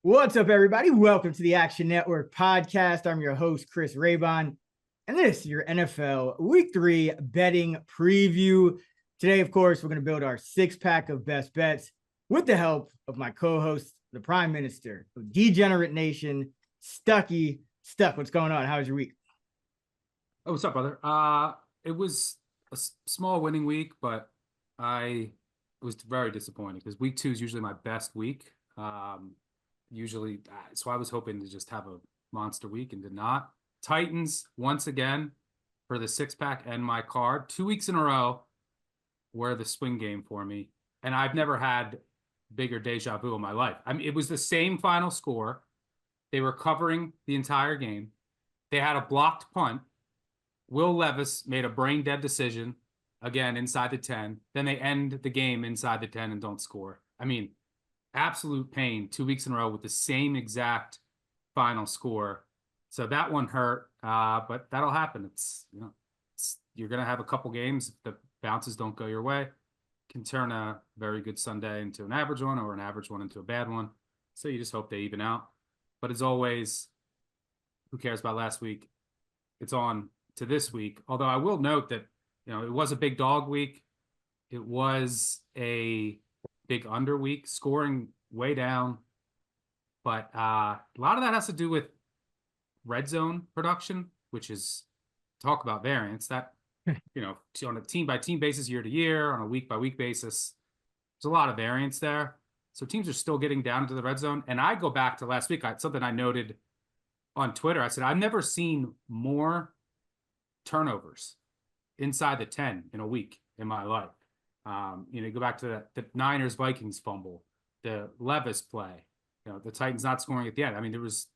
What's up, everybody? Welcome to the Action Network podcast. I'm your host, Chris Raybon, and this is your NFL Week 3 betting preview. Today, of course, we're going to build our six-pack of best bets with the help of my co-host, the Prime Minister of Degenerate Nation, Stucky. Stuck, what's going on? How was your week? Oh, what's up, brother? It was a small winning week, but I was very disappointed because week 2 is usually my best week. So I was hoping to just have a monster week and did not. Titans, once again, for the six-pack and my card, 2 weeks in a row were the swing game for me. And I've never had bigger deja vu in my life. I mean, it was the same final score. They were covering the entire game. They had a blocked punt. Will Levis made a brain-dead decision, again, inside the 10. Then they end the game inside the 10 and don't score. I mean, absolute pain 2 weeks in a row with the same exact final score. So that one hurt, but that'll happen. You're going to have a couple games. If the bounces don't go your way, can turn a very good Sunday into an average one or an average one into a bad one. So you just hope they even out. But as always, who cares about last week? It's on to this week. Although I will note that, it was a big dog week. It was a big under week, scoring way down. But a lot of that has to do with red zone production, which is talk about variance. That, on a team by team basis, year to year, on a week by week basis, there's a lot of variance there. So teams are still getting down into the red zone. And I go back to last week, something I noted on Twitter. I said, I've never seen more turnovers inside the 10 in a week in my life. You go back to the Niners-Vikings fumble, the Levis play, the Titans not scoring at the end. I mean, there was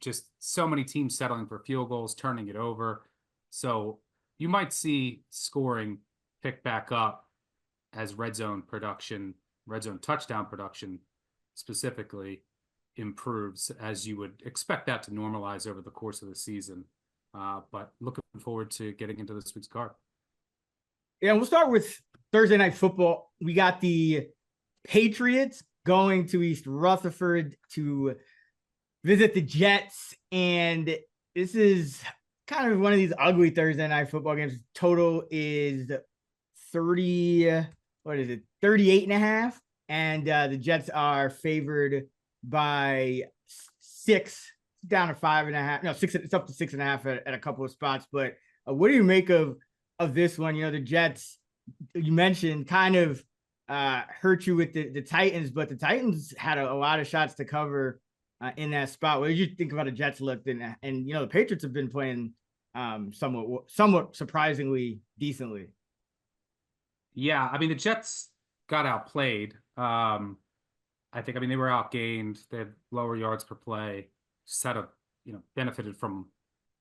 just so many teams settling for field goals, turning it over. So you might see scoring pick back up as red zone touchdown production specifically improves, as you would expect that to normalize over the course of the season. But looking forward to getting into this week's card. Yeah, we'll start with Thursday Night Football. We got the Patriots going to East Rutherford to visit the Jets. And this is kind of one of these ugly Thursday Night Football games. Total is 38 and a half. And the Jets are favored by 6, down to 5.5. No, 6. It's up to 6.5 at a couple of spots. But what do you make of this one? The Jets, you mentioned, kind of hurt you with the Titans, but the Titans had a lot of shots to cover in that spot. What did you think about the Jets looked? And the Patriots have been playing somewhat surprisingly decently. Yeah, I mean, the Jets got outplayed. I think they were outgained. They had lower yards per play. Just had benefited from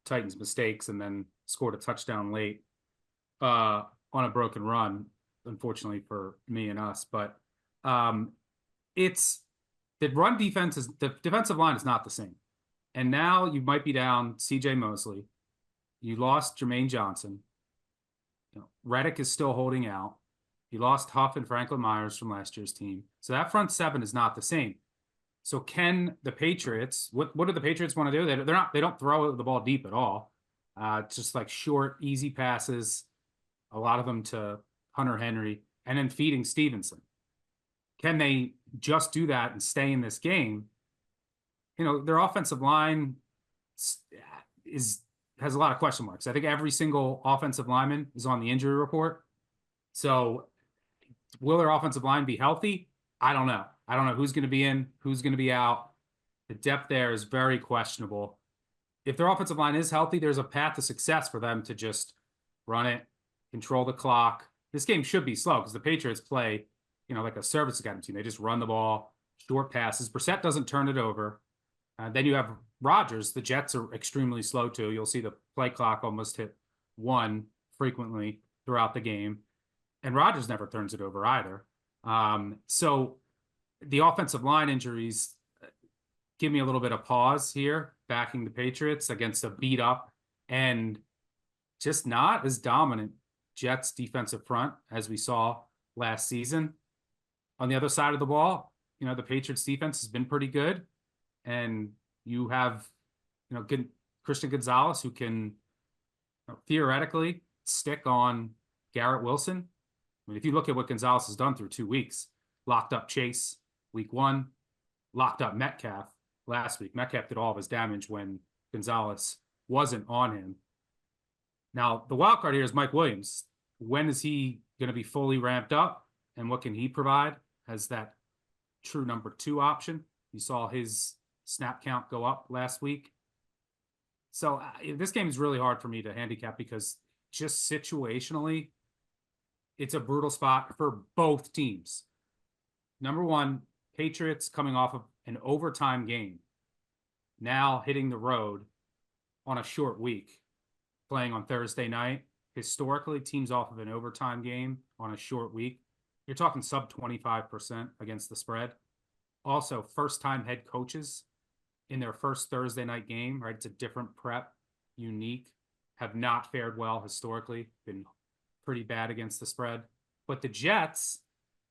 Titans' mistakes and then scored a touchdown late on a broken run, unfortunately for me and us. But it's the run defense the defensive line is not the same. And now you might be down CJ Mosley. You lost Jermaine Johnson. Reddick is still holding out. You lost Huff and Franklin Myers from last year's team. So that front seven is not the same. So can the Patriots, what do the Patriots want to do? They don't throw the ball deep at all. Just like short, easy passes, a lot of them to Hunter Henry, and then feeding Stevenson. Can they just do that and stay in this game? Their offensive line has a lot of question marks. I think every single offensive lineman is on the injury report. So will their offensive line be healthy? I don't know. I don't know who's going to be in, who's going to be out. The depth there is very questionable. If their offensive line is healthy, there's a path to success for them to just run it, control the clock. This game should be slow because the Patriots play, like a service academy team. They just run the ball, short passes. Brissett doesn't turn it over. Then you have Rodgers. The Jets are extremely slow too. You'll see the play clock almost hit 1 frequently throughout the game. And Rodgers never turns it over either. So the offensive line injuries give me a little bit of pause here, backing the Patriots against a beat up and just not as dominant Jets defensive front as we saw last season. On the other side of the ball, the Patriots defense has been pretty good, and you have, good Christian Gonzalez who can theoretically stick on Garrett Wilson. I mean, if you look at what Gonzalez has done through 2 weeks, locked up Chase week 1, locked up Metcalf last week. Metcalf did all of his damage when Gonzalez wasn't on him. Now, the wild card here is Mike Williams. When is he going to be fully ramped up, and what can he provide as that true number 2 option? You saw his snap count go up last week. So this game is really hard for me to handicap because just situationally, it's a brutal spot for both teams. Number 1, Patriots coming off of an overtime game, now hitting the road on a short week, playing on Thursday night. Historically, teams off of an overtime game on a short week, you're talking sub 25% against the spread. Also, first-time head coaches in their first Thursday night game, right? It's a different prep, unique, have not fared well historically, been pretty bad against the spread. But the Jets,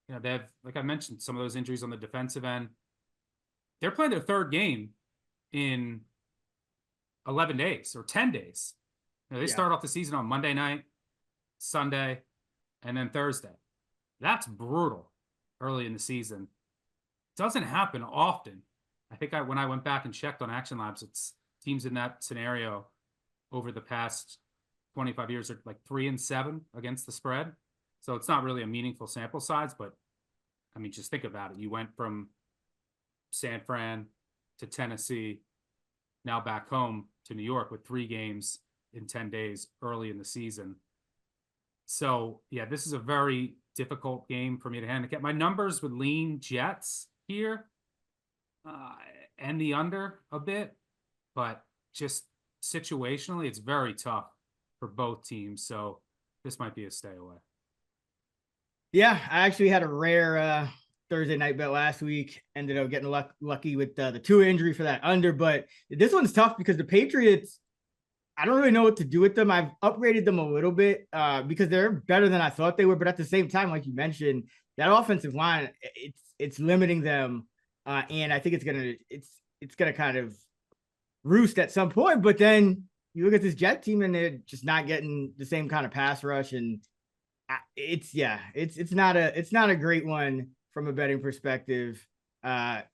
they have, like I mentioned, some of those injuries on the defensive end. They're playing their third game in 11 days or 10 days. They start off the season on Monday night, Sunday, and then Thursday. That's brutal early in the season. Doesn't happen often. I think when I went back and checked on Action Labs, it's teams in that scenario over the past 25 years are like 3-7 against the spread. So it's not really a meaningful sample size, but I mean, just think about it. You went from San Fran to Tennessee, now back home to New York with 3 games in 10 days early in the season. So yeah, this is a very difficult game for me to handicap. My numbers would lean Jets here and the under a bit, but just situationally, it's very tough for both teams. So this might be a stay away. Yeah, I actually had a rare Thursday night bet last week. Ended up getting lucky with the Tua injury for that under. But this one's tough because the Patriots, I don't really know what to do with them. I've upgraded them a little bit because they're better than I thought they were. But at the same time, like you mentioned, that offensive line, it's limiting them. And I think it's gonna kind of roost at some point. But then you look at this Jet team and they're just not getting the same kind of pass rush. And it's not a great one from a betting perspective.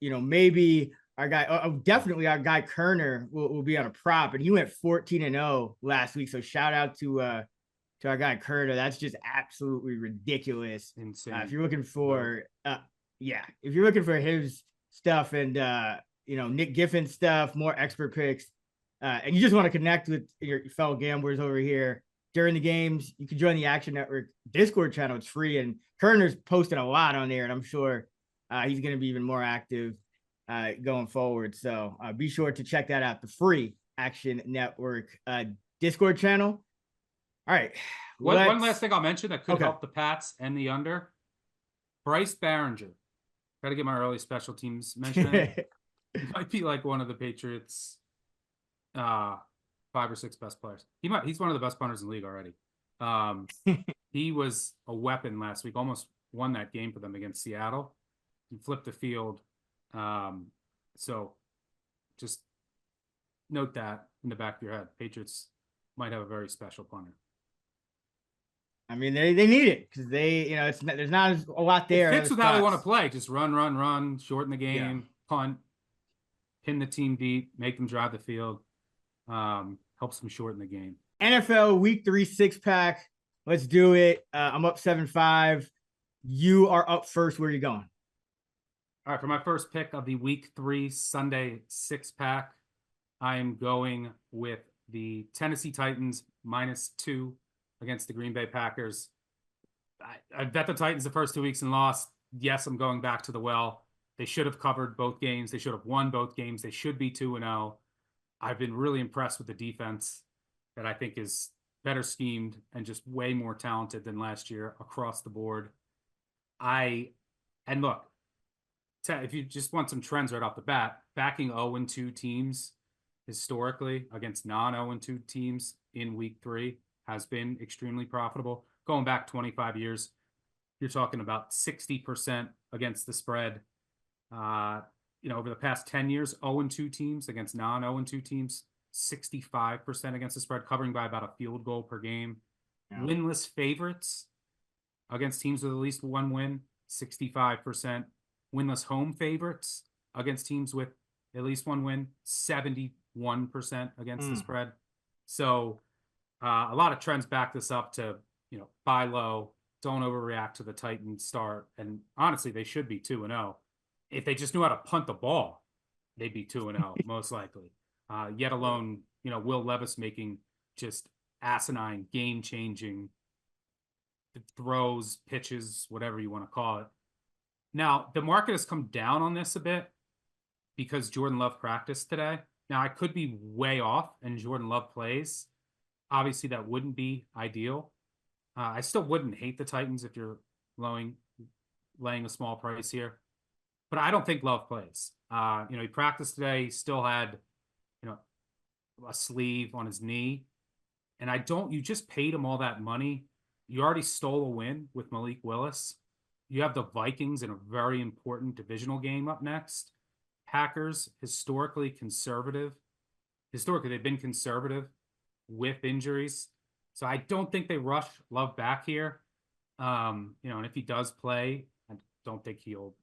Maybe our guy, definitely our guy Kerner will be on a prop, and he went 14-0 last week. So shout out to our guy Kerner. That's just absolutely ridiculous. Insane. If you're looking for, if you're looking for his stuff and Nick Giffen stuff, more expert picks, and you just want to connect with your fellow gamblers over here during the games, you can join the Action Network Discord channel. It's free, and Kerner's posted a lot on there, and I'm sure he's going to be even more active going forward. So be sure to check that out, the free Action Network Discord channel. All right. One last thing I'll mention that could help the Pats and the under. Bryce Behringer. Got to get my early special teams mention. He might be like one of the Patriots' 5 or 6 best players. He's one of the best punters in the league already. He was a weapon last week, almost won that game for them against Seattle. He flipped the field. So just note that in the back of your head. Patriots might have a very special punter. I mean, they need it because there's not a lot there. It fits with how they want to play. Just run, shorten the game, punt, pin the team deep, make them drive the field. Helps them shorten the game. NFL Week 3 6-pack. Let's do it. I'm up 7-5. You are up first. Where are you going? All right, for my first pick of the Week 3 Sunday 6-pack, I am going with the Tennessee Titans -2 against the Green Bay Packers. I bet the Titans the first 2 weeks and lost. Yes, I'm going back to the well. They should have covered both games. They should have won both games. They should be 2-0. I've been really impressed with the defense that I think is better schemed and just way more talented than last year across the board. Look, if you just want some trends right off the bat, backing 0-2 teams historically against non-0-2 teams in Week 3 has been extremely profitable. Going back 25 years, you're talking about 60% against the spread Over the past 10 years, 0-2 teams against non-0-2 teams, 65% against the spread, covering by about a field goal per game. Yeah. Winless favorites against teams with at least one win, 65%. Winless home favorites against teams with at least one win, 71% against the spread. So a lot of trends back this up to, buy low, don't overreact to the Titans start. And honestly, they should be 2-0. If they just knew how to punt the ball, they'd be 2-0, most likely. Yet alone, Will Levis making just asinine, game-changing throws, pitches, whatever you want to call it. Now, the market has come down on this a bit because Jordan Love practiced today. Now, I could be way off and Jordan Love plays. Obviously, that wouldn't be ideal. I still wouldn't hate the Titans if you're laying a small price here. But I don't think Love plays. He practiced today. He still had, a sleeve on his knee. And you just paid him all that money. You already stole a win with Malik Willis. You have the Vikings in a very important divisional game up next. Packers, historically, they've been conservative with injuries. So I don't think they rush Love back here. And if he does play, I don't think he'll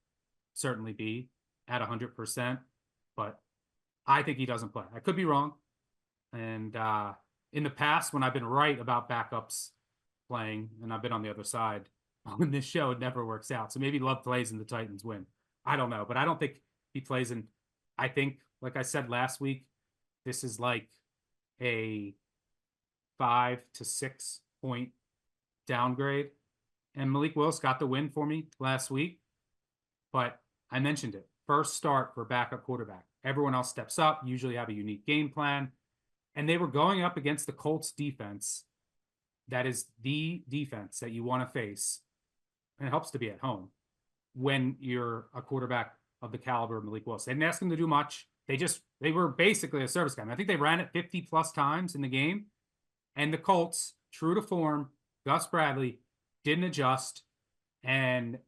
certainly be at 100%, but I think he doesn't play. I could be wrong. And in the past, when I've been right about backups playing, and I've been on the other side on this show, it never works out. So maybe Love plays and the Titans win. I don't know, but I don't think he plays. And I think, like I said last week, this is like a 5 to 6 point downgrade. And Malik Willis got the win for me last week, but I mentioned it. First start for backup quarterback. Everyone else steps up, usually have a unique game plan. And they were going up against the Colts defense. That is the defense that you want to face. And it helps to be at home when you're a quarterback of the caliber of Malik Willis. They didn't ask him to do much. They were basically a service guy. I think they ran it 50 plus times in the game. And the Colts, true to form, Gus Bradley didn't adjust. And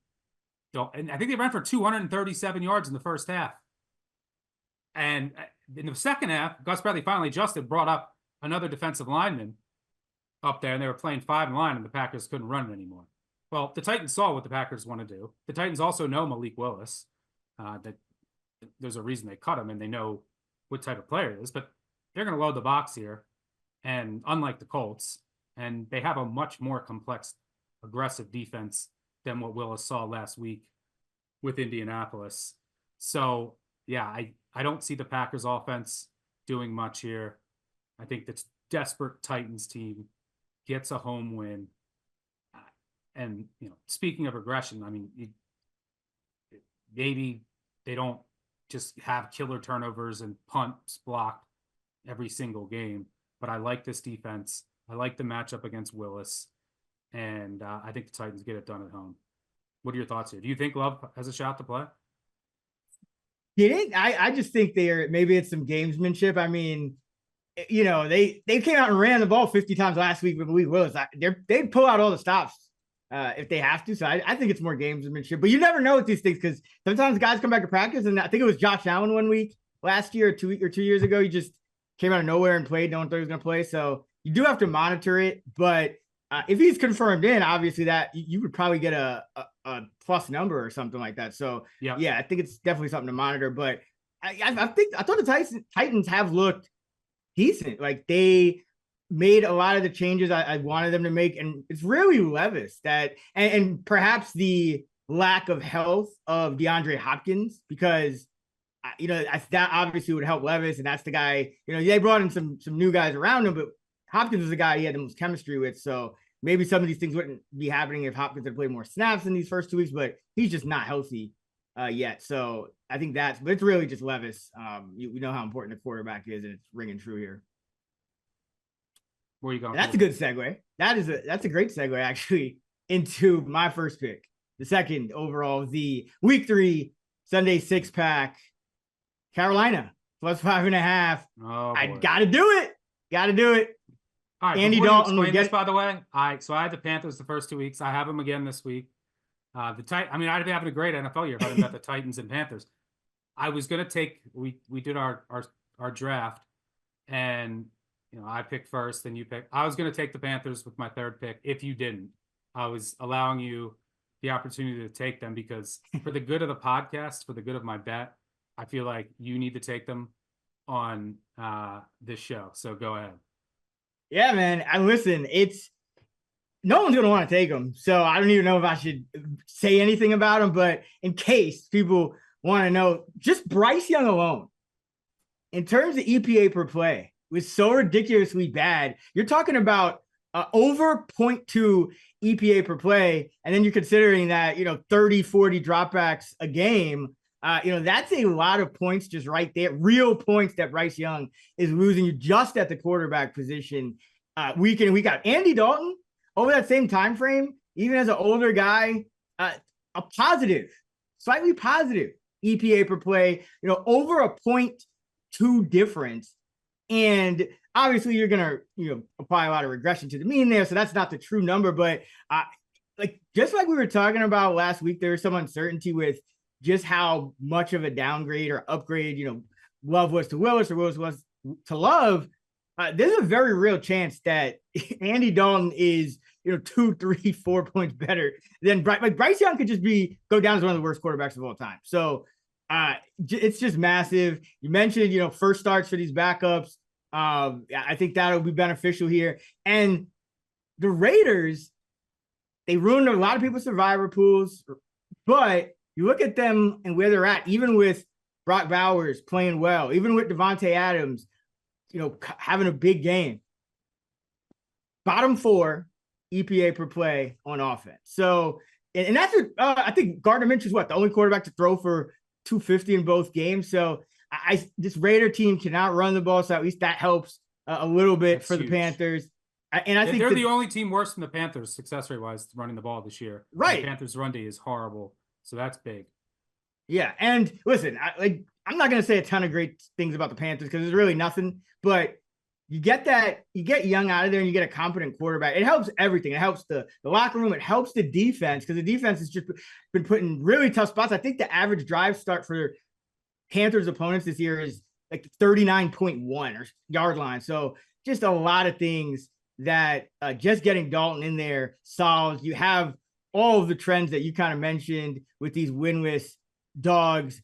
I think they ran for 237 yards in the first half. And in the second half, Gus Bradley finally adjusted, brought up another defensive lineman up there, and they were playing 5 in line, and the Packers couldn't run it anymore. Well, the Titans saw what the Packers want to do. The Titans also know Malik Willis. That there's a reason they cut him, and they know what type of player it is. But they're going to load the box here, and unlike the Colts, and they have a much more complex, aggressive defense than what Willis saw last week with Indianapolis. So, yeah, I don't see the Packers offense doing much here. I think this desperate Titans team gets a home win. And, speaking of aggression, I mean, maybe they don't just have killer turnovers and punts blocked every single game, but I like this defense. I like the matchup against Willis, and I think the Titans get it done at home. What are your thoughts here? Do you think Love has a shot to play? I just think maybe it's some gamesmanship. I mean, they came out and ran the ball 50 times last week with Malik Willis. They'd pull out all the stops if they have to. So I think it's more gamesmanship. But you never know with these things because sometimes guys come back to practice, and I think it was Josh Allen one week last year or 2 years ago. He just came out of nowhere and played. No one thought he was going to play. So you do have to monitor it. But if he's confirmed in, obviously that you would probably get a plus number or something like that. So yeah, I think it's definitely something to monitor. But I thought the Titans have looked decent. Like they made a lot of the changes I wanted them to make, and it's really Levis that, and perhaps the lack of health of DeAndre Hopkins, because that obviously would help Levis, and that's the guy. They brought in some new guys around him, but Hopkins was the guy he had the most chemistry with. So maybe some of these things wouldn't be happening if Hopkins had played more snaps in these first 2 weeks, but he's just not healthy yet. So I think but it's really just Levis. We know how important the quarterback is, and it's ringing true here. Where are you going? That's a good segue. That's a great segue actually into my first pick, the second overall, the week 3 Sunday 6-pack, Carolina plus 5.5. Oh, I gotta do it. All right, Andy Dalton will this, by the way. So I had the Panthers the first 2 weeks. I have them again this week. I mean, I'd be having a great NFL year if I didn't bet the Titans and Panthers. I was gonna take. We did our draft, and I picked first, then you picked. I was gonna take the Panthers with my third pick. If you didn't, I was allowing you the opportunity to take them because for the good of the podcast, for the good of my bet, I feel like you need to take them on this show. So go ahead. Yeah, man. I listen. No one's gonna want to take them, so I don't even know if I should say anything about them. But in case people want to know, just Bryce Young alone, in terms of EPA per play, was so ridiculously bad. You're talking about over 0.2 EPA per play, and then you're considering that 30, 40 dropbacks a game. That's a lot of points just right there. Real points that Bryce Young is losing you just at the quarterback position week in and week out. Andy Dalton, over that same time frame, even as an older guy, a positive, slightly positive EPA per play, over a 0.2 difference. And obviously you're going to, apply a lot of regression to the mean there. So that's not the true number, but just like we were talking about last week, there was some uncertainty with just how much of a downgrade or upgrade, Love was to Willis or Willis was to Love. There's a very real chance that Andy Dalton is, 2, 3, 4 points better than Bryce Young could just go down as one of the worst quarterbacks of all time. So it's just massive. You mentioned, first starts for these backups. I think that'll be beneficial here. And the Raiders, they ruined a lot of people's survivor pools, but you look at them and where they're at, even with Brock Bowers playing well, even with Devontae Adams, having a big game. Bottom 4 EPA per play on offense. So, and that's what I think Gardner Minshew's the only quarterback to throw for 250 in both games. So this Raider team cannot run the ball. So at least that helps a little bit for the Panthers. And I think they're the only team worse than the Panthers success rate wise running the ball this year. Right. The Panthers run D is horrible. So that's big. Yeah. And listen, I'm not going to say a ton of great things about the Panthers because there's really nothing, but you get Young out of there and you get a competent quarterback. It helps everything. It helps the locker room. It helps the defense because the defense has just been put in really tough spots. I think the average drive start for Panthers opponents this year is like 39.1 or yard line. So just a lot of things that just getting Dalton in there solves. You have all of the trends that you kind of mentioned with these winless dogs.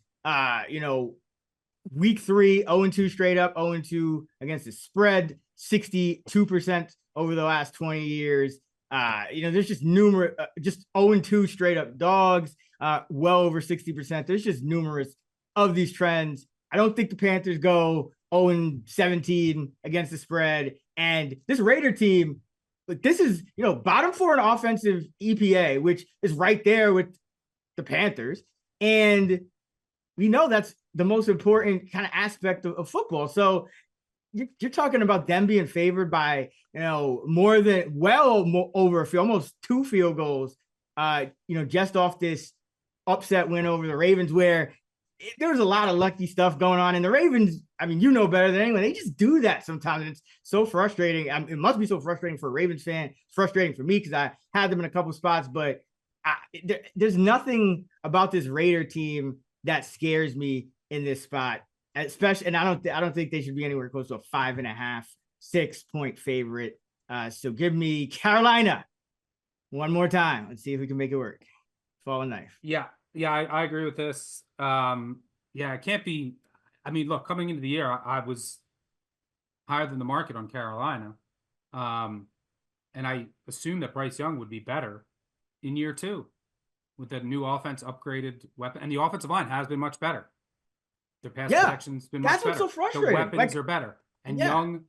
Week 3, 0-2 straight up, 0-2 against the spread, 62% over the last 20 years. There's just numerous, just 0-2 straight up dogs, well over 60%. There's just numerous of these trends. I don't think the Panthers go 0-17 against the spread. And this Raider team, this is, bottom 4 in offensive EPA, which is right there with the Panthers. And we know that's the most important kind of aspect of football. So you're talking about them being favored by, more than over almost 2 field goals, just off this upset win over the Ravens, where there was a lot of lucky stuff going on. And the Ravens, I mean, better than anyone. They just do that sometimes. And it's so frustrating. It must be so frustrating for a Ravens fan. It's frustrating for me because I had them in a couple spots, but there's nothing about this Raider team that scares me in this spot, especially. And I don't think they should be anywhere close to a 5.5, 6 point favorite. So give me Carolina one more time. Let's see if we can make it work. Falling knife. Yeah, I agree with this. It can't be. I mean, look, coming into the year, I was higher than the market on Carolina, and I assumed that Bryce Young would be better in year 2 with the new offense, upgraded weapon, and the offensive line has been much better. Their pass protection's been much better. That's what's so frustrating. The weapons are better. And Young,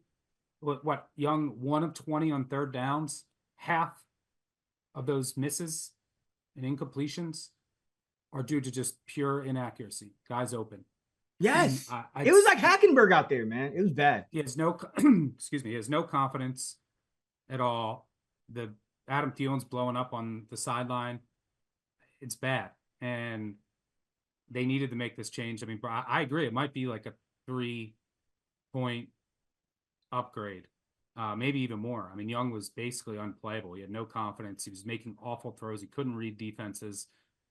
Young 1 of 20 on third downs, half of those misses and incompletions are due to just pure inaccuracy. Guys open. Yes. It was like Hackenberg out there, man. It was bad. He has no, he has no confidence at all. The Adam Thielen's blowing up on the sideline. It's bad. And they needed to make this change. I mean, I agree. It might be like a 3-point upgrade maybe even more. I mean, Young was basically unplayable. He had no confidence. He was making awful throws. He couldn't read defenses.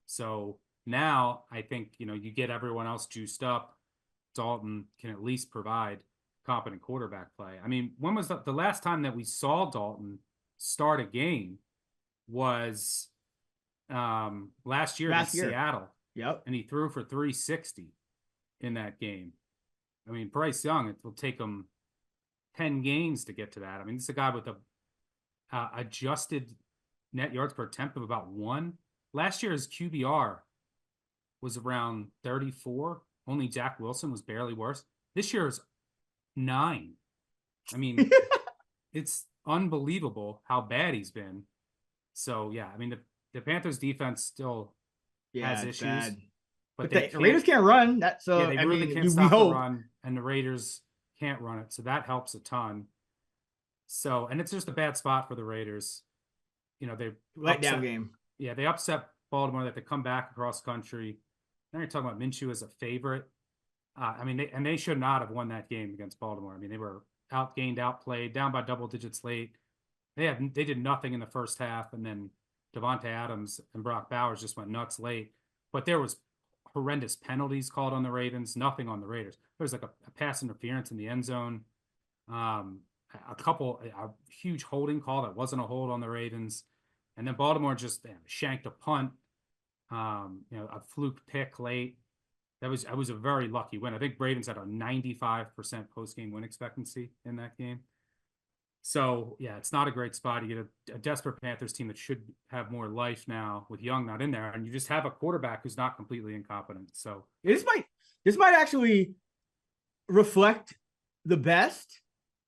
So now I think, you get everyone else juiced up. Dalton can at least provide competent quarterback play. I mean, when was the last time that we saw Dalton start a game was last year against Seattle. Yep. And he threw for 360 in that game. I mean, Bryce Young, it will take him 10 games to get to that. I mean, this is a guy with a adjusted net yards per attempt of about 1. Last year, his QBR was around 34. Only Zach Wilson was barely worse. This year is 9. I mean, it's unbelievable how bad he's been. So, yeah, I mean, the Panthers defense still has issues. Bad. But the Raiders can't run. They can't stop the run, and the Raiders can't run it. So that helps a ton. So, and it's just a bad spot for the Raiders. They letdown game. Yeah, they upset Baltimore. They have to come back across country. Now you're talking about Minshew as a favorite. I mean, they should not have won that game against Baltimore. I mean, they were outgained, outplayed, down by double digits late. They did nothing in the first half, and then Devontae Adams and Brock Bowers just went nuts late. But there was horrendous penalties called on the Ravens, nothing on the Raiders. There was like a pass interference in the end zone, a huge holding call that wasn't a hold on the Ravens, and then Baltimore just shanked a punt, a fluke pick late. That was a very lucky win. I think Ravens had a 95% post-game win expectancy in that game. So, yeah, it's not a great spot. You get a desperate Panthers team that should have more life now with Young not in there, and you just have a quarterback who's not completely incompetent. So this might actually reflect the best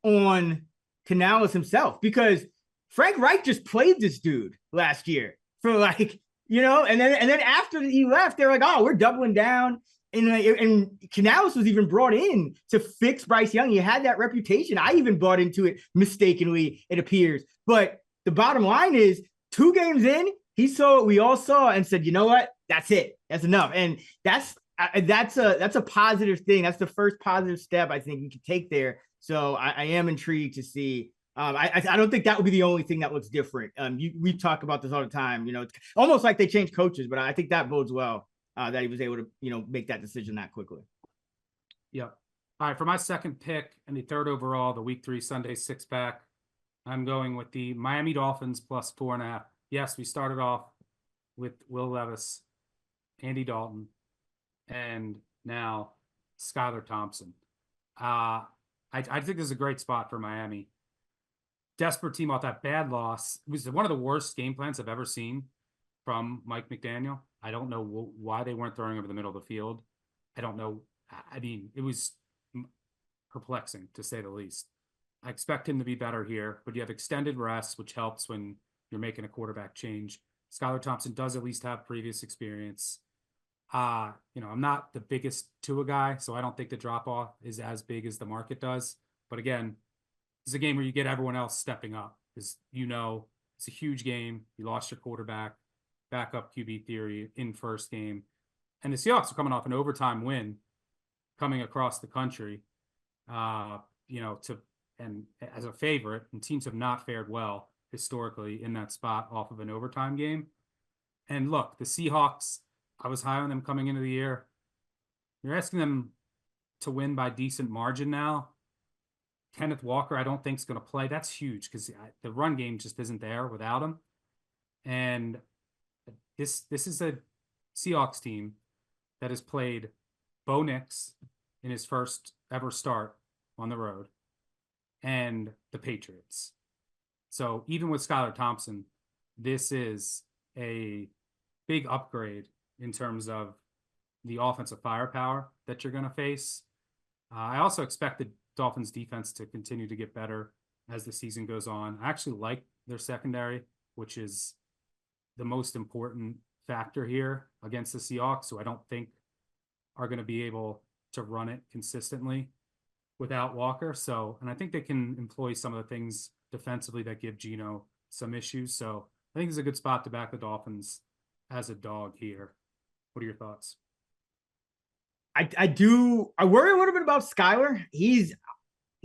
on Canales himself, because Frank Reich just played this dude last year for and then after he left, they're like, oh, we're doubling down. And Canales was even brought in to fix Bryce Young. He had that reputation. I even bought into it mistakenly, it appears. But the bottom line is, 2 games in, he saw what we all saw and said, you know what? That's it. That's enough. And that's a positive thing. That's the first positive step I think you can take there. So I am intrigued to see. I don't think that would be the only thing that looks different. We talk about this all the time. It's almost like they changed coaches, but I think that bodes well. That he was able to, make that decision that quickly. Yep. All right, for my second pick and the third overall, the Week 3 Sunday 6-pack, I'm going with the Miami Dolphins plus 4.5. Yes, we started off with Will Levis, Andy Dalton, and now Skylar Thompson. I think this is a great spot for Miami. Desperate team off that bad loss. It was one of the worst game plans I've ever seen from Mike McDaniel. I don't know why they weren't throwing over the middle of the field. I don't know. I mean, it was perplexing, to say the least. I expect him to be better here, but you have extended rest, which helps when you're making a quarterback change. Skylar Thompson does at least have previous experience. I'm not the biggest Tua guy, so I don't think the drop-off is as big as the market does. But again, it's a game where you get everyone else stepping up, because it's a huge game. You lost your quarterback. Backup QB theory in first game. And the Seahawks are coming off an overtime win coming across the country, and as a favorite, and teams have not fared well historically in that spot off of an overtime game. And look, the Seahawks, I was high on them coming into the year. You're asking them to win by decent margin now. Kenneth Walker, I don't think is going to play. That's huge, because the run game just isn't there without him. And this is a Seahawks team that has played Bo Nix in his first ever start on the road, and the Patriots. So even with Skylar Thompson, this is a big upgrade in terms of the offensive firepower that you're going to face. I also expect the Dolphins defense to continue to get better as the season goes on. I actually like their secondary, which is the most important factor here against the Seahawks, who I don't think are going to be able to run it consistently without Walker. So, and I think they can employ some of the things defensively that give Geno some issues. So I think it's a good spot to back the Dolphins as a dog here. What are your thoughts? I worry a little bit about Skylar. He's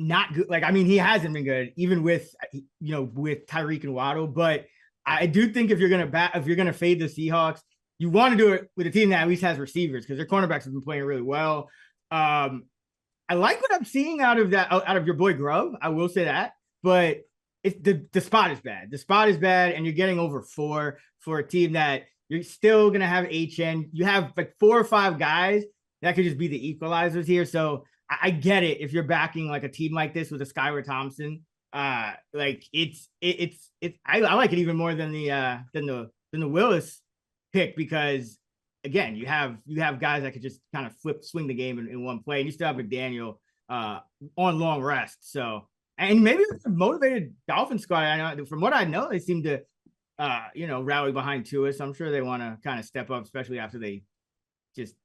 not good. Like, I mean, he hasn't been good, even with Tyreek and Waddle. But I do think if you're gonna fade the Seahawks, you want to do it with a team that at least has receivers because their cornerbacks have been playing really well. I like what I'm seeing out of your boy Grub. I will say that, but it's the spot is bad. The spot is bad, and you're getting over 4 for a team that you're still gonna have HN. You have like 4 or 5 guys that could just be the equalizers here. So I get it if you're backing like a team like this with a Skylar Thompson. Like it's I like it even more than the Willis pick because again you have guys that could just kind of swing the game in one play, and you still have McDaniel on long rest. So and maybe it's a motivated Dolphins squad. I know from what I know they seem to rally behind Tua. So I'm sure they want to kind of step up, especially after they just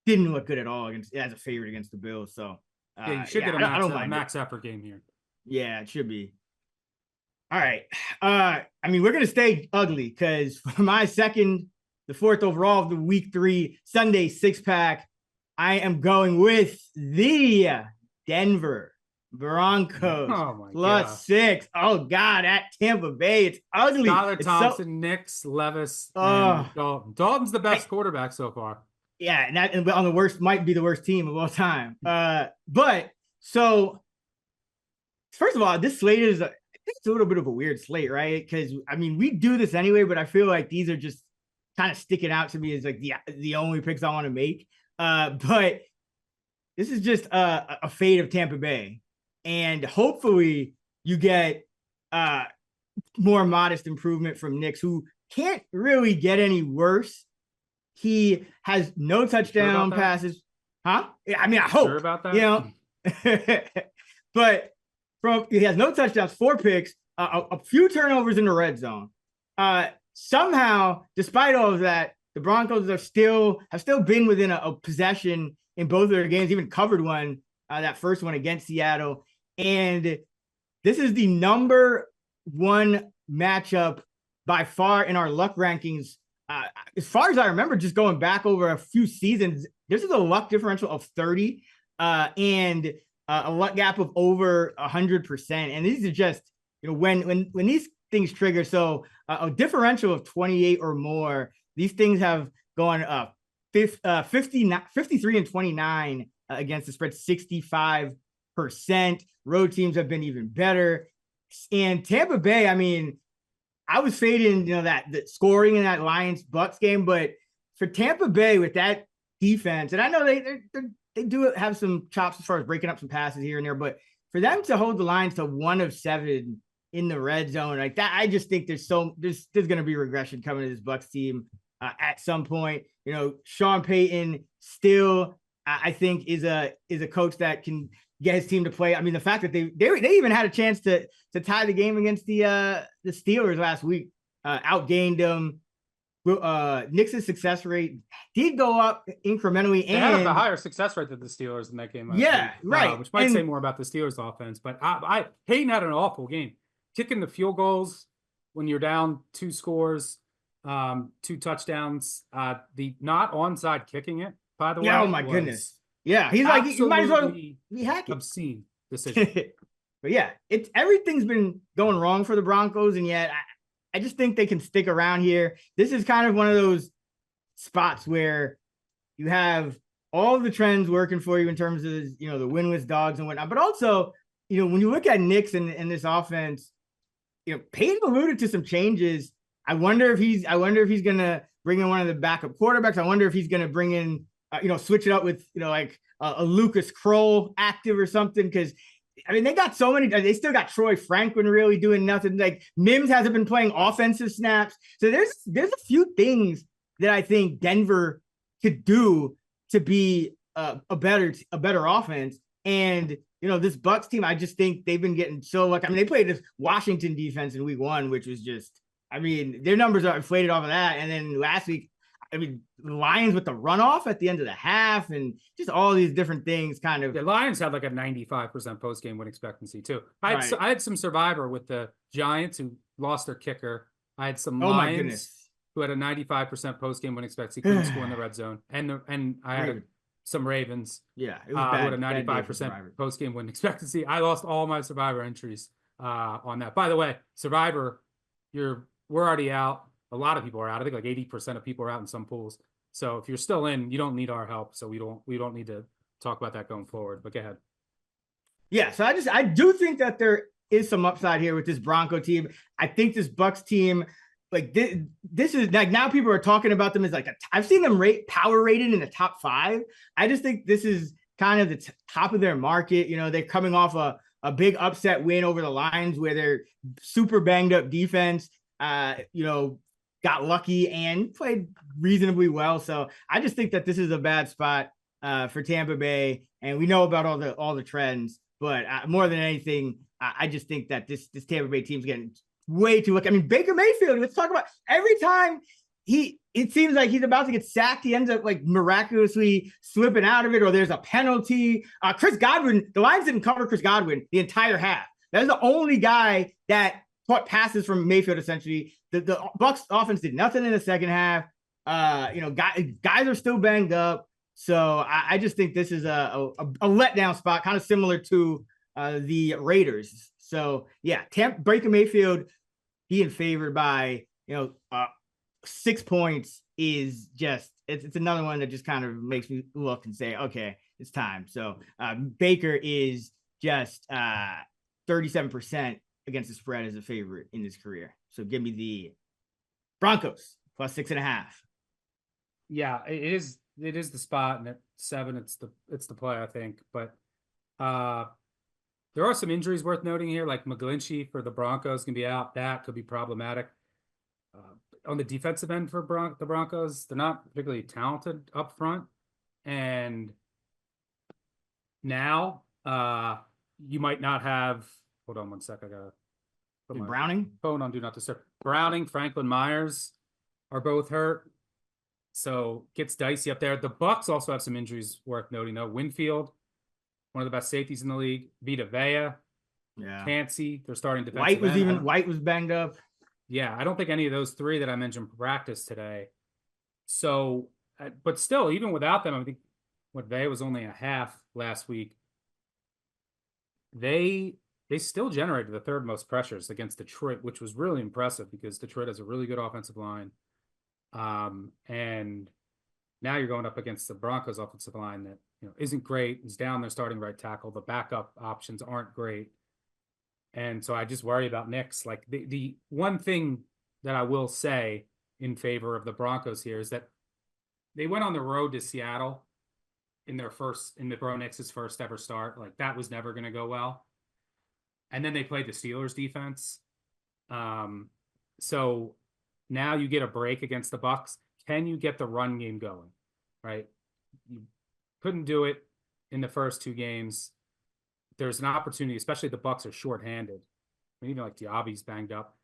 didn't look good at all as a favorite against the Bills. So you should get a max effort game here. Yeah, it should be. All right. I mean, we're gonna stay ugly because for my the 4th overall of the week 3 Sunday 6-pack, I am going with the Denver Broncos +6. Oh God, at Tampa Bay, it's ugly. Skylar Thompson, Nix, Levis, and Dalton. Dalton's the best quarterback so far. Yeah, and on the worst might be the worst team of all time. But so first of all, this slate is it's a little bit of a weird slate, right? Because I mean, we do this anyway, but I feel like these are just kind of sticking out to me as like the only picks I want to make. But this is just a fade of Tampa Bay, and hopefully you get more modest improvement from Nix, who can't really get any worse. He has no touchdown passes. Huh? I mean, I hope. Sure about that? But he has no touchdowns, 4 picks, a few turnovers in the red zone. Somehow, despite all of that, the Broncos have still been within a possession in both of their games, even covered one, that first one against Seattle. And this is the number 1 matchup by far in our luck rankings. As far as I remember, just going back over a few seasons, this is a luck differential of 30 and a luck gap of over 100%. And these are just, when these things trigger, so a differential of 28 or more, these things have gone up 53 and 29 against the spread, 65%. Road teams have been even better. And Tampa Bay, I mean, I was fading, that scoring in that Lions-Bucks game, but for Tampa Bay with that defense, and I know they do have some chops as far as breaking up some passes here and there, but for them to hold the Lions to 1 of 7 in the red zone like that, I just think there's going to be regression coming to this Bucks team at some point. Sean Payton still, I think, is a coach that can get his team to play. I mean, the fact that they even had a chance to tie the game against the Steelers last week, outgained them. Nix's success rate did go up incrementally. They had a higher success rate than the Steelers in that game last week, right. Which might say more about the Steelers offense. But Payton had an awful game. Kicking the field goals when you're down 2 scores, 2 touchdowns. The not onside kicking it, by the way. Oh my goodness. Yeah, he's like, you might as well be hacking. Obscene decision. But yeah, everything's been going wrong for the Broncos, and yet I just think they can stick around here. This is kind of one of those spots where you have all of the trends working for you in terms of the winless dogs and whatnot, but also when you look at Nix and this offense, Payton alluded to some changes. I wonder if he's gonna bring in one of the backup quarterbacks. I wonder if he's gonna bring in switch it up with like a Lucas Kroll active or something, because I mean, they got so many. They still got Troy Franklin really doing nothing. Like Mims hasn't been playing offensive snaps. So there's a few things that I think Denver could do to be a better offense. And this Bucks team, I just think they've been getting so lucky. I mean, they played this Washington defense in week 1, which was just, I mean, their numbers are inflated off of that. And then last week, I mean, the Lions with the runoff at the end of the half and just all these different things kind of. The Lions had like a 95% post-game win expectancy too. I had some Survivor with the Giants who lost their kicker. I had some Lions who had a 95% post-game win expectancy, couldn't score in the red zone. And I had some Ravens. Yeah, it was Who bad. had a bad day for 95% Survivor. post-game win expectancy. I lost all my Survivor entries on that. By the way, Survivor, we're already out. A lot of people are out. I think like 80% of people are out in some pools. So if you're still in, you don't need our help. So we don't need to talk about that going forward. But go ahead. Yeah, so I do think that there is some upside here with this Bronco team. I think this Bucks team, like this is like, now people are talking about them as like I've seen them power rated in the top 5. I just think this is kind of the top of their market. You know, they're coming off a big upset win over the Lions where they're super banged up defense. You know, got lucky and played reasonably well. So I just think that this is a bad spot for Tampa Bay, and we know about all the trends. But more than anything, I just think that this Tampa Bay team's getting way too lucky. I mean, Baker Mayfield, let's talk about every time it seems like he's about to get sacked, he ends up like miraculously slipping out of it, or there's a penalty. Chris Godwin, the Lions didn't cover Chris Godwin the entire half. That's the only guy that caught passes from Mayfield, essentially. The Bucks offense did nothing in the second half. You know, guys are still banged up. So I just think this is a letdown spot, kind of similar to the Raiders. So yeah, Baker Mayfield being favored by 6 points is just it's another one that just kind of makes me look and say, okay, it's time. So Baker is just 37% against the spread as a favorite in his career. So give me the Broncos plus 6.5. Yeah, it is the spot, and at 7, it's the play, I think. But there are some injuries worth noting here, like McGlinchey for the Broncos can be out. That could be problematic. On the defensive end for the Broncos, they're not particularly talented up front. And now you might not have – hold on one sec. I got to put my Browning? phone on Do Not Disturb. Browning, Franklin Myers are both hurt. So gets dicey up there. The Bucks also have some injuries worth noting, though. Winfield, one of the best safeties in the league. Vita Vea, Cansey, they're starting defensive end. White was banged up. Yeah, I don't think any of those 3 that I mentioned practiced today. So, but still, even without them, I think Vea was only a half last week. They still generated the 3rd most pressures against Detroit, which was really impressive because Detroit has a really good offensive line. And now you're going up against the Broncos offensive line that isn't great. It's down their starting right tackle. The backup options aren't great. And so I just worry about Knicks. Like the one thing that I will say in favor of the Broncos here is that they went on the road to Seattle in the Bro Knicks' first ever start. Like that was never going to go well. And then they played the Steelers defense. So now you get a break against the Bucks. Can you get the run game going? Right? You couldn't do it in the first 2 games. There's an opportunity, especially the Bucks are shorthanded. I mean, even like Diaby's banged up.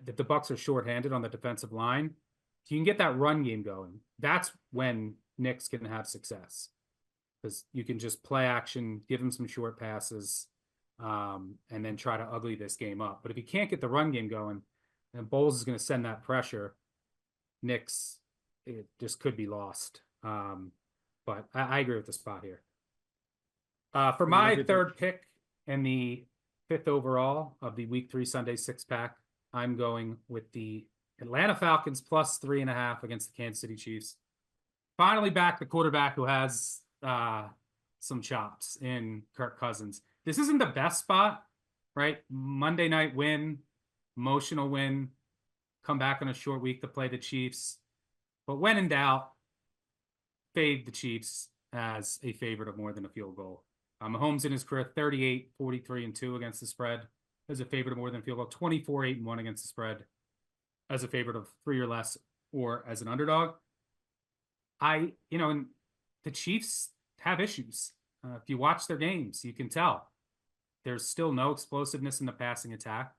That the Bucks are shorthanded on the defensive line. If you can get that run game going, that's when Knicks can have success. Because you can just play action, give them some short passes, and then try to ugly this game up. But if you can't get the run game going, and Bowles is going to send that pressure, Knicks, it just could be lost. But I agree with the spot here. For my 3rd pick and the 5th overall of the Week 3 Sunday 6-pack, I'm going with the Atlanta Falcons plus 3.5 against the Kansas City Chiefs. Finally back the quarterback who has some chops in Kirk Cousins. This isn't the best spot, right? Monday night win, emotional win, come back on a short week to play the Chiefs. But when in doubt, fade the Chiefs as a favorite of more than a field goal. Mahomes in his career, 38, 43-2 against the spread as a favorite of more than a field goal, 24, 8-1 against the spread as a favorite of 3 or less or as an underdog. And the Chiefs have issues. If you watch their games, you can tell there's still no explosiveness in the passing attack.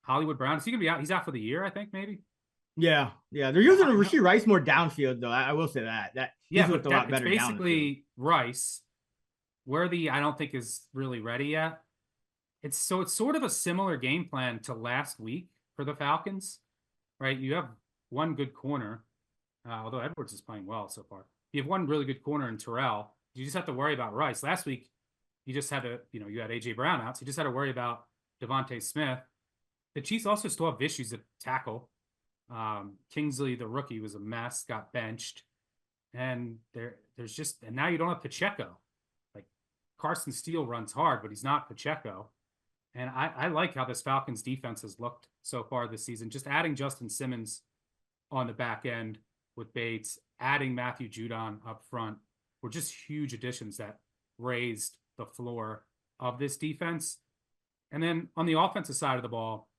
Hollywood Brown, is he going to be out? He's out for the year, I think, maybe. Yeah. They're using Rashee Rice more downfield, though. I will say that he's looked a lot better. It's basically Rice. Worthy, I don't think is really ready yet. It's sort of a similar game plan to last week for the Falcons, right? You have one good corner, although Edwards is playing well so far. You have one really good corner in Terrell. You just have to worry about Rice. Last week, you just had to, you had A.J. Brown out, so you just had to worry about Devontae Smith. The Chiefs also still have issues at tackle. Kingsley, the rookie, was a mess, got benched. And and now you don't have Pacheco. Like, Carson Steele runs hard, but he's not Pacheco. And I like how this Falcons defense has looked so far this season. Just adding Justin Simmons on the back end with Bates, adding Matthew Judon up front were just huge additions that raised the floor of this defense. And then on the offensive side of the ball,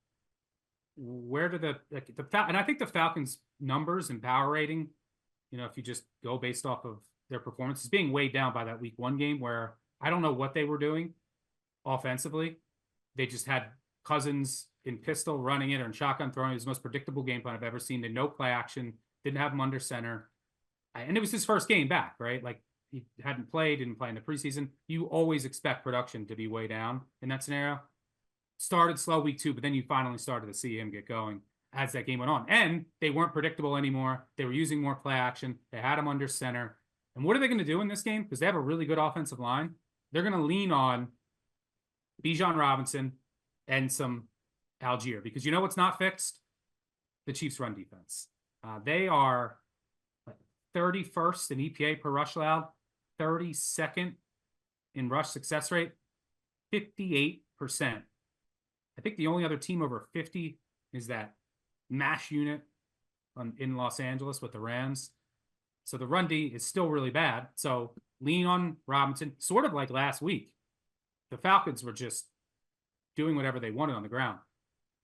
where do and I think the Falcons numbers and power rating, if you just go based off of their performance, is being weighed down by that week 1 game where I don't know what they were doing offensively. They just had Cousins in pistol running it or in shotgun throwing. It was the most predictable game plan I've ever seen. They no play action, didn't have him under center. And it was his first game back, right? Like, he didn't play in the preseason. You always expect production to be way down in that scenario. Started slow week 2, but then you finally started to see him get going as that game went on. And they weren't predictable anymore. They were using more play action. They had him under center. And what are they going to do in this game? Because they have a really good offensive line. They're going to lean on Bijan Robinson and some Algier. Because you know what's not fixed? The Chiefs' run defense. They are 31st in EPA per rush allowed, 32nd in rush success rate, 58%. I think the only other team over 50 is that MASH unit in Los Angeles with the Rams. So the run D is still really bad. So lean on Robinson, sort of like last week. The Falcons were just doing whatever they wanted on the ground.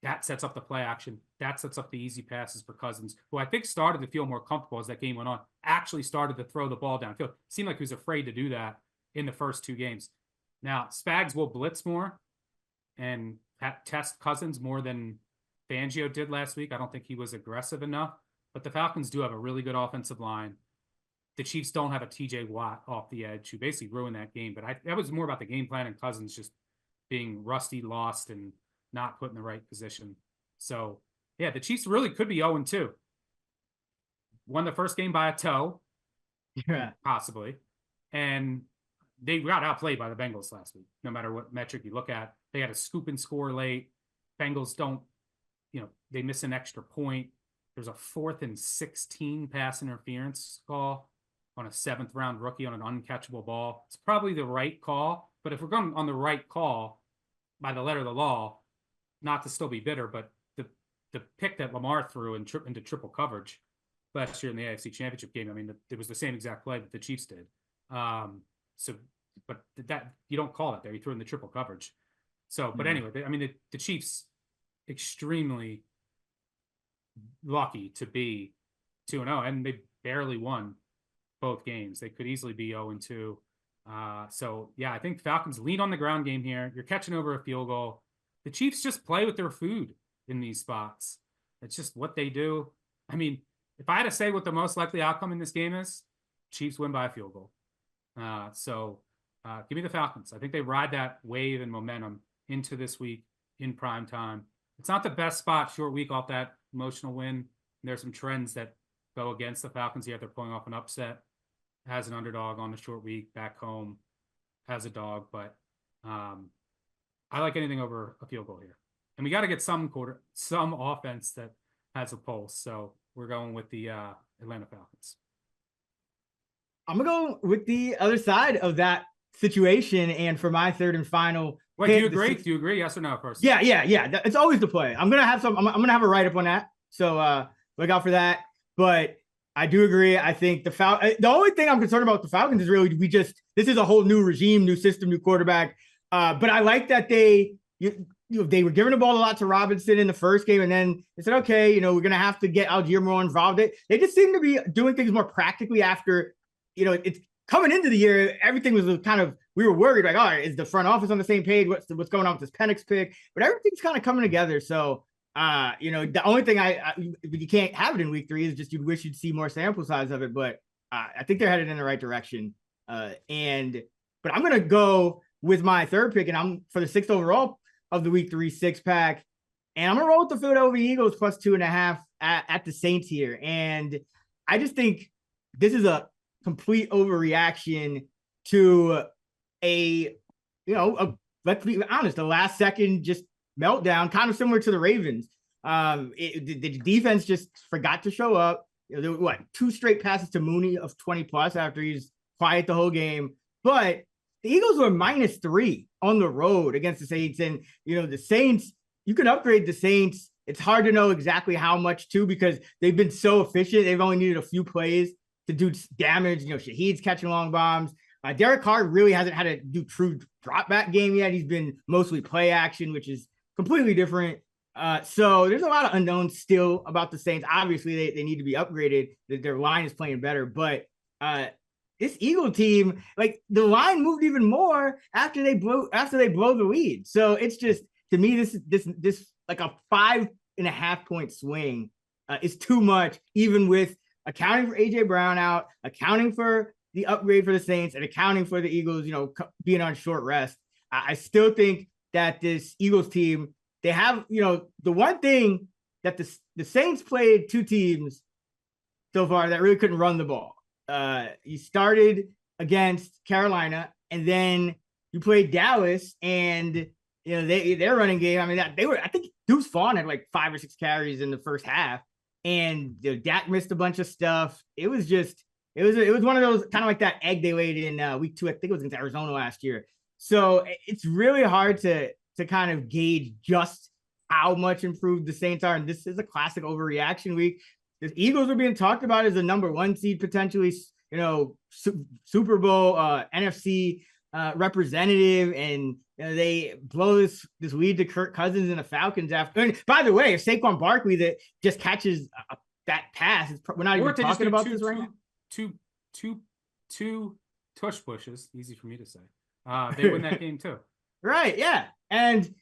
That sets up the play action. That sets up the easy passes for Cousins, who I think started to feel more comfortable as that game went on, actually started to throw the ball downfield. It seemed like he was afraid to do that in the first 2 games. Now, Spags will blitz more and test Cousins more than Fangio did last week. I don't think he was aggressive enough, but the Falcons do have a really good offensive line. The Chiefs don't have a TJ Watt off the edge who basically ruined that game, but that was more about the game plan and Cousins just being rusty, lost, and not put in the right position. So, yeah, the Chiefs really could be 0-2. Won the first game by a toe, possibly, and they got outplayed by the Bengals last week, no matter what metric you look at. They had a scoop and score late. Bengals don't, they miss an extra point. There's a 4th and 16 pass interference call on a 7th round rookie on an uncatchable ball. It's probably the right call, but if we're going on the right call by the letter of the law, not to still be bitter, but the pick that Lamar threw into triple coverage last year in the AFC Championship game, I mean, it was the same exact play that the Chiefs did. But that you don't call it there. You threw in the triple coverage. So, but anyway, I mean, the Chiefs extremely lucky to be 2-0, and they barely won both games. They could easily be 0-2. So, yeah, I think Falcons lean on the ground game here. You're catching over a field goal. The Chiefs just play with their food in these spots. It's just what they do. I mean, if I had to say what the most likely outcome in this game is, Chiefs win by a field goal. So give me the Falcons. I think they ride that wave and momentum into this week in prime time. It's not the best spot, short week off that emotional win. There's some trends that go against the Falcons here. They're pulling off an upset as an underdog on a short week back home as a dog. But I like anything over a field goal here. And we got to get some offense that has a pulse. So we're going with the Atlanta Falcons. I'm going to go with the other side of that situation. And for my third and final. Wait, do you agree? Do you agree? Yes or no first? Yeah. It's always the play. I'm going to have I'm going to have a write-up on that. So look out for that. But I do agree. I think the only thing I'm concerned about with the Falcons is really this is a whole new regime, new system, new quarterback. But I like that they were giving the ball a lot to Robinson in the first game, and then they said, okay, we're going to have to get Algier more involved. They just seem to be doing things more practically after, it's coming into the year. Everything was we were worried, like, all right, is the front office on the same page? What's going on with this Penix pick? But everything's kind of coming together. So, the only thing you can't have it in week 3 is just you'd wish you'd see more sample size of it. But I think they're headed in the right direction. But I'm going to go with my third pick, and I'm for the 6th overall of the week 3 6-pack. And I'm going to roll with the Philadelphia Eagles plus 2.5 at the Saints here. And I just think this is complete overreaction to let's be honest, the last second just meltdown, kind of similar to the Ravens. The defense just forgot to show up. There were 2 straight passes to Mooney of 20 plus after he's quiet the whole game. But the Eagles were -3 on the road against the Saints. And, the Saints, you can upgrade the Saints. It's hard to know exactly how much too, because they've been so efficient. They've only needed a few plays to do damage. Shaheed's catching long bombs. Derek Carr really hasn't had a true drop back game yet. He's been mostly play action, which is completely different. So there's a lot of unknowns still about the Saints. Obviously, they need to be upgraded. Their line is playing better, but this Eagle team, like, the line moved even more after they blow the lead. So it's just, to me, this like a 5.5 point swing is too much, even with accounting for AJ Brown out, accounting for the upgrade for the Saints, and accounting for the Eagles, being on short rest. I still think that this Eagles team, they have, the one thing that the Saints played 2 teams so far that really couldn't run the ball. You started against Carolina, and then you played Dallas, and their running game. I mean, I think Deuce Vaughn had like 5 or 6 carries in the first half, and Dak missed a bunch of stuff. It was one of those kind of like that egg they laid in week 2. I think it was against Arizona last year. So it's really hard to kind of gauge just how much improved the Saints are. And this is a classic overreaction week. The Eagles are being talked about as a number 1 seed, potentially, Super Bowl, NFC representative, and they blow this lead to Kirk Cousins and the Falcons after. And by the way, if Saquon Barkley that just catches that pass, we're not even talking about this right now. Two tush pushes, easy for me to say. They win that game too. Right, yeah. And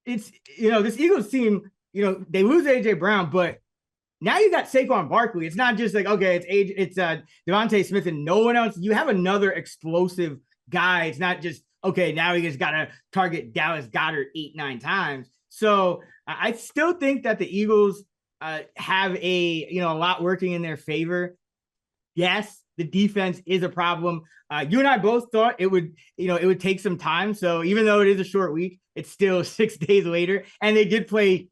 it's, this Eagles team, they lose AJ Brown, but now you got Saquon Barkley. It's not just like, okay, it's Devontae Smith and no one else. You have another explosive guy. It's not just, okay, now he just got to target Dallas Goedert 8-9 times. So I still think that the Eagles have a lot working in their favor. Yes, the defense is a problem. You and I both thought it would take some time. So even though it is a short week, it's still 6 days later, and they did play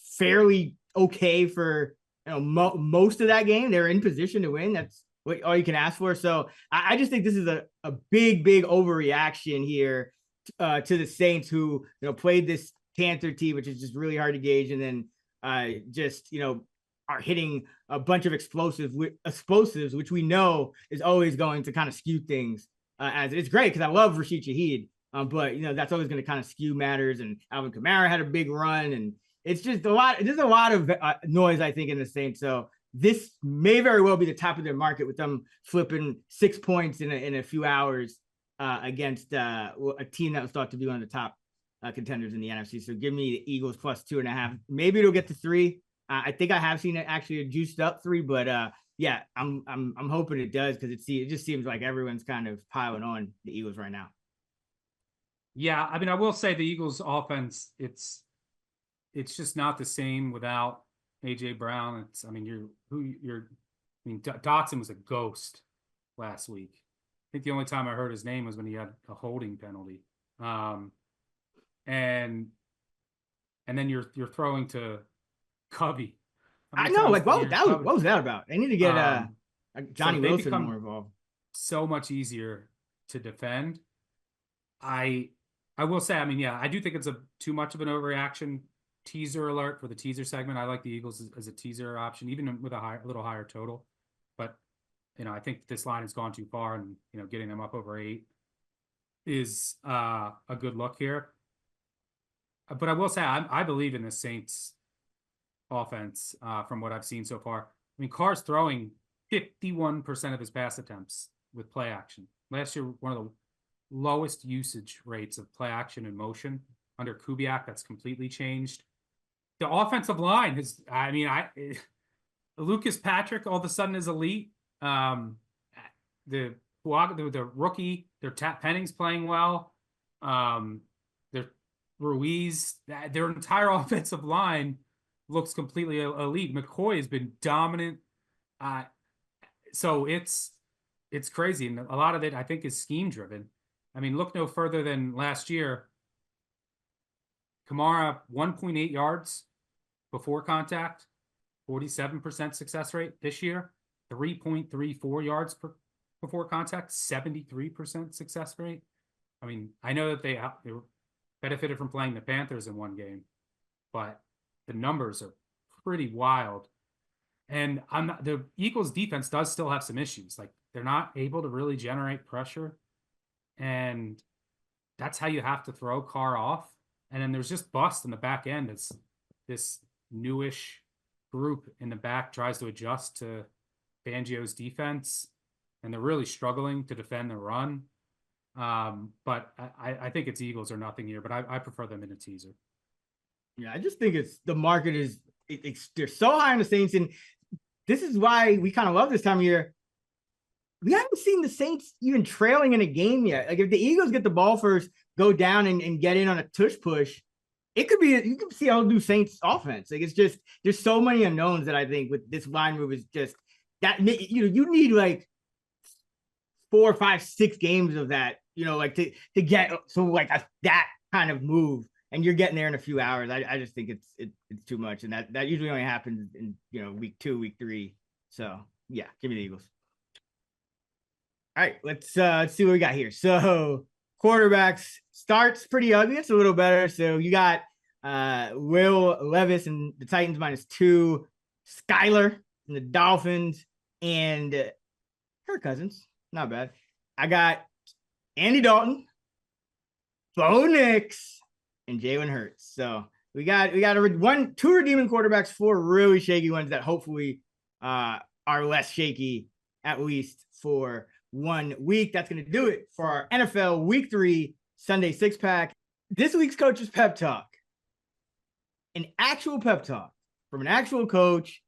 fairly okay for most of that game. They're in position to win. That's all you can ask for. So I just think this is a big overreaction here to the Saints, who played this Panther team, which is just really hard to gauge, and then are hitting a bunch of explosives, which we know is always going to kind of skew things. As it's great because I love Rashid Shaheed, but that's always going to kind of skew matters. And Alvin Kamara had a big run, and it's just a lot. There's a lot of noise, I think, in the Saints. So this may very well be the top of their market, with them flipping 6 points in a few hours against a team that was thought to be one of the top contenders in the NFC. So give me the Eagles plus 2.5. Maybe it'll get to 3. I think I have seen it actually juiced up 3, but yeah, I'm hoping it does, because it just seems like everyone's kind of piling on the Eagles right now. Yeah, I mean, I will say the Eagles' offense, it's just not the same without AJ Brown. Dotson was a ghost last week. I think the only time I heard his name was when he had a holding penalty. And then you're throwing to Covey. I know, like, what was that about? They need to get Johnny Wilson more involved. So much easier to defend. I will say, I mean, yeah, I do think it's too much of an overreaction. Teaser alert for the teaser segment. I like the Eagles as a teaser option, even with a little higher total. But I think this line has gone too far, and getting them up over 8 is a good look here. But I will say, I believe in the Saints offense from what I've seen so far. I mean, Carr's throwing 51% of his pass attempts with play action. Last year, one of the lowest usage rates of play action in motion. Under Kubiak, that's completely changed. The offensive line has, Lucas Patrick all of a sudden is elite. The rookie, Penning's playing well. Their Ruiz, their entire offensive line looks completely elite. McCoy has been dominant. So it's it's crazy. And a lot of it, I think, is scheme driven. I mean, look no further than last year. Kamara, 1.8 yards before contact, 47% success rate. This year, 3.34 yards before contact, 73% success rate. I mean, I know that they benefited from playing the Panthers in one game, but the numbers are pretty wild. And the Eagles defense does still have some issues. Like, they're not able to really generate pressure. And that's how you have to throw Carr off. And then there's just bust in the back end. It's this newish group in the back tries to adjust to Fangio's defense, and they're really struggling to defend the run. But I think it's Eagles or nothing here, but I prefer them in a teaser. Yeah, I just think the market is they're so high on the Saints, and this is why we kind of love this time of year. We haven't seen the Saints even trailing in a game yet. Like, if the Eagles get the ball first, go down and get in on a tush push, it could be, you can see how new Saints offense. Like, it's just, there's so many unknowns that I think with this line move is just that, you need like 4, 5, 6 games of that, like to get that kind of move. And you're getting there in a few hours. I just think it's too much. And that usually only happens in, week 2, week 3. So yeah, give me the Eagles. All right, let's see what we got here. So quarterbacks starts pretty ugly. It's a little better. So you got Will Levis and the Titans -2, Skyler and the Dolphins, and Kirk Cousins. Not bad. I got Andy Dalton, Bo Nix, and Jalen Hurts. So we got 2 redeeming quarterbacks, 4 really shaky ones that hopefully are less shaky, at least for 1 week. That's going to do it for our NFL Week 3 Sunday 6-pack. This week's coach's pep talk. An actual pep talk from an actual coach.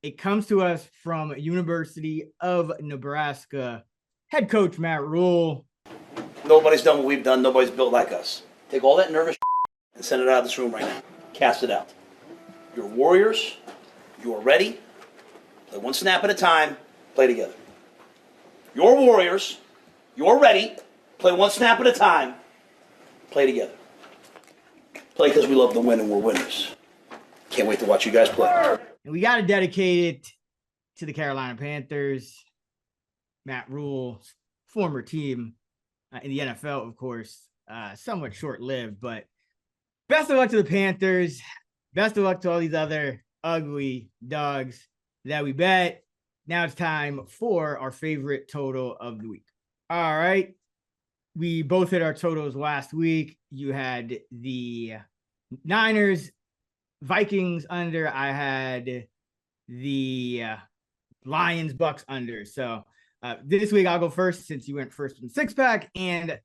It comes to us from University of Nebraska head coach Matt Rule. Nobody's done what we've done. Nobody's built like us. Take all that nervous and send it out of this room right now. Cast it out. You're warriors. You are ready. Play one snap at a time. Play together. You're warriors. You're ready. Play one snap at a time. Play together. Play because we love to win and we're winners. Can't wait to watch you guys play. And we got to dedicate it to the Carolina Panthers. Matt Rule's former team in the NFL, of course, somewhat short-lived, but best of luck to the Panthers. Best of luck to all these other ugly dogs that we bet. Now it's time for our favorite total of the week. All right. We both hit our totals last week. You had the Niners, Vikings under. I had the Lions, Bucks under. So this week I'll go first since you went first in the 6-pack. And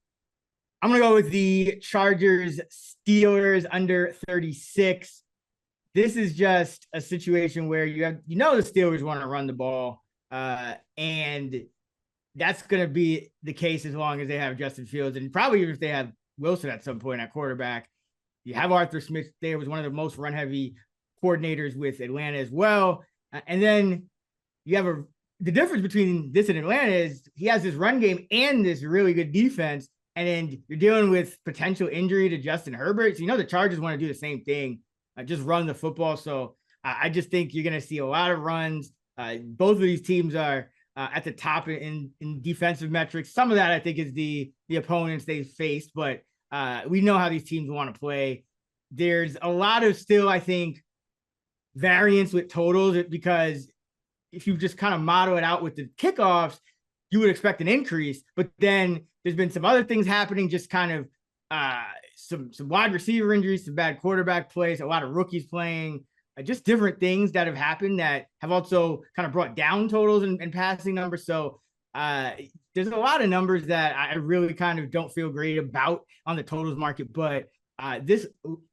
I'm going to go with the Chargers, Steelers under 36. This is just a situation where the Steelers want to run the ball, and that's going to be the case as long as they have Justin Fields, and probably even if they have Wilson at some point at quarterback. You have Arthur Smith there, was one of the most run-heavy coordinators with Atlanta as well, and then you have the difference between this and Atlanta is he has this run game and this really good defense, and then you're dealing with potential injury to Justin Herbert. So the Chargers want to do the same thing. Just run the football. So I just think you're going to see a lot of runs. Both of these teams are at the top in defensive metrics. Some of that I think is the opponents they've faced, but we know how these teams want to play. There's a lot of still, I think, variance with totals because if you just kind of model it out with the kickoffs, you would expect an increase. But then there's been some other things happening, just kind of some wide receiver injuries, some bad quarterback plays, a lot of rookies playing, just different things that have happened that have also kind of brought down totals and passing numbers. So there's a lot of numbers that I really kind of don't feel great about on the totals market. But this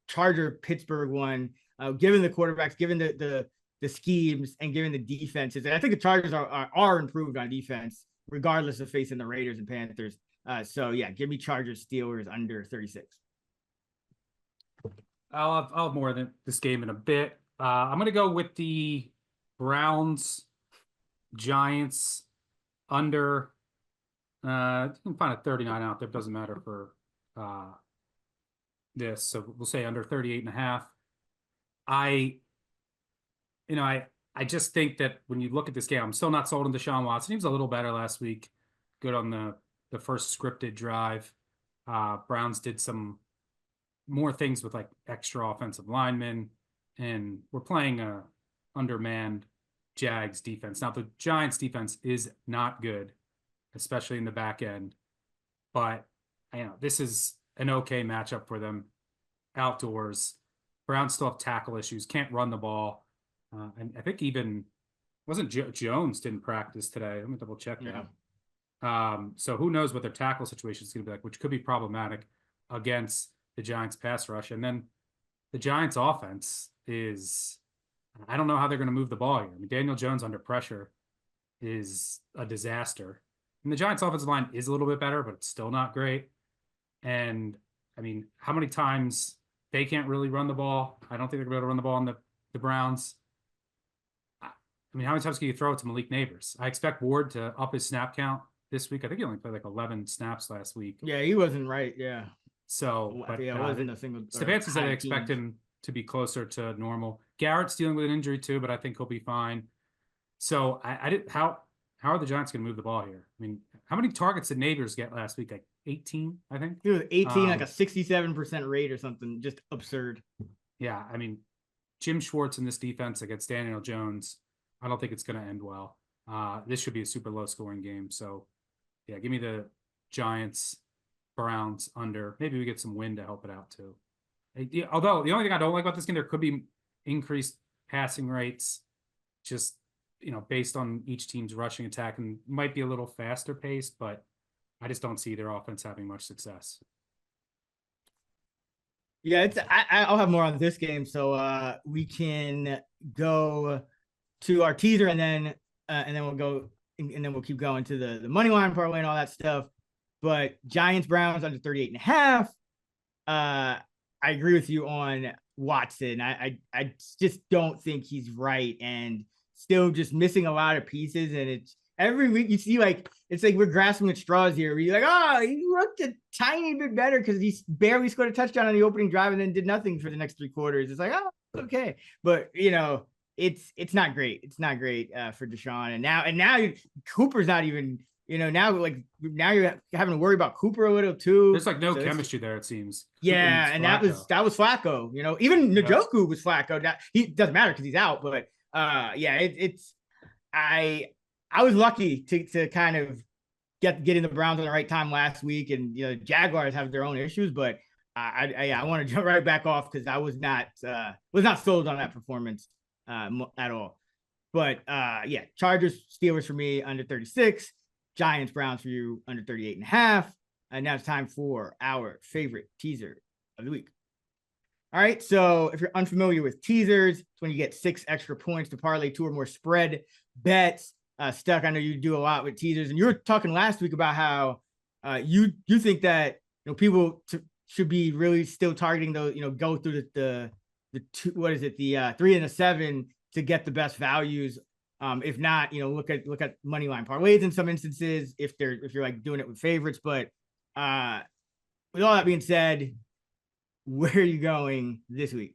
Charger Pittsburgh one, given the quarterbacks, given the schemes, and given the defenses, and I think the Chargers are improved on defense, regardless of facing the Raiders and Panthers. So yeah, give me Chargers Steelers under 36. I'll have more than this game in a bit. I'm going to go with the Browns Giants under You can find a 39 out there. It doesn't matter for this. So we'll say under 38.5. I just think that when you look at this game, I'm still not sold on Deshaun Watson. He was a little better last week. Good on the first scripted drive. Browns did some more things with like extra offensive linemen, and we're playing a undermanned Jags defense. Now the Giants defense is not good, especially in the back end, but this is an okay matchup for them outdoors. Browns still have tackle issues, can't run the ball. And I think even wasn't Jones didn't practice today. Let me double check that. So who knows what their tackle situation is going to be like, which could be problematic against the Giants pass rush. And then the Giants offense is, I don't know how they're going to move the ball here. I mean, Daniel Jones under pressure is a disaster. And the Giants offensive line is a little bit better, but it's still not great. And I mean, how many times they can't really run the ball? I don't think they're going to be able to run the ball on the Browns. I mean, how many times can you throw it to Malik Neighbors? I expect Ward to up his snap count this week. I think he only played like 11 snaps last week. Yeah, he wasn't right. Yeah. So, but it wasn't a single. Stefanski said they expect him to be closer to normal. Garrett's dealing with an injury too, but I think he'll be fine. So how are the Giants going to move the ball here? I mean, how many targets did Neighbors get last week? Like 18, I think. It was 18, like a 67% rate or something. Just absurd. Yeah, I mean, Jim Schwartz in this defense against Daniel Jones, I don't think it's going to end well. This should be a super low scoring game. So, yeah, give me the Giants, Browns under. Maybe we get some wind to help it out too. Although the only thing I don't like about this game, there could be increased passing rates, just based on each team's rushing attack, and might be a little faster paced, but I just don't see their offense having much success. Yeah, I'll have more on this game, so we can go to our teaser, and then we'll go, and then we'll keep going to the money line parlay and all that stuff. But Giants Browns under 38.5. I agree with you on Watson. I just don't think he's right, and still just missing a lot of pieces. And it's every week you see it's like we're grasping at straws here. We're like, oh, he looked a tiny bit better because he barely scored a touchdown on the opening drive and then did nothing for the next 3 quarters. It's like, oh, okay, but it's not great. It's not great for Deshaun. And now Cooper's not even. Now you're having to worry about Cooper a little too. There's no chemistry there, it seems. Yeah, and that was Flacco. Even Njoku was Flacco. He doesn't matter because he's out. But I was lucky to kind of get in the Browns on the right time last week, and Jaguars have their own issues. But I want to jump right back off because I was not sold on that performance at all. But Chargers Steelers for me under 36. Giants, Browns for you under 38.5. And now it's time for our favorite teaser of the week. All right. So if you're unfamiliar with teasers, it's when you get 6 extra points to parlay 2 or more spread bets. Stuck, I know you do a lot with teasers, and you were talking last week about how you think that people should be really still targeting those, go through the 3 and a 7 to get the best values. If not, look at money line parlays in some instances if you're doing it with favorites. But with all that being said, where are you going this week?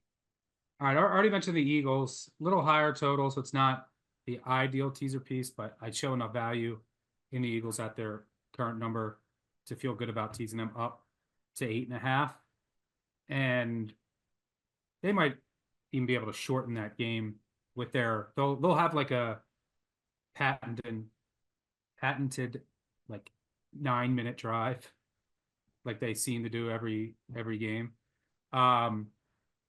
All right, I already mentioned the Eagles, a little higher total, so it's not the ideal teaser piece, but I'd show enough value in the Eagles at their current number to feel good about teasing them up to 8.5, and they might even be able to shorten that game. With they'll have a patented 9-minute drive, like they seem to do every game. And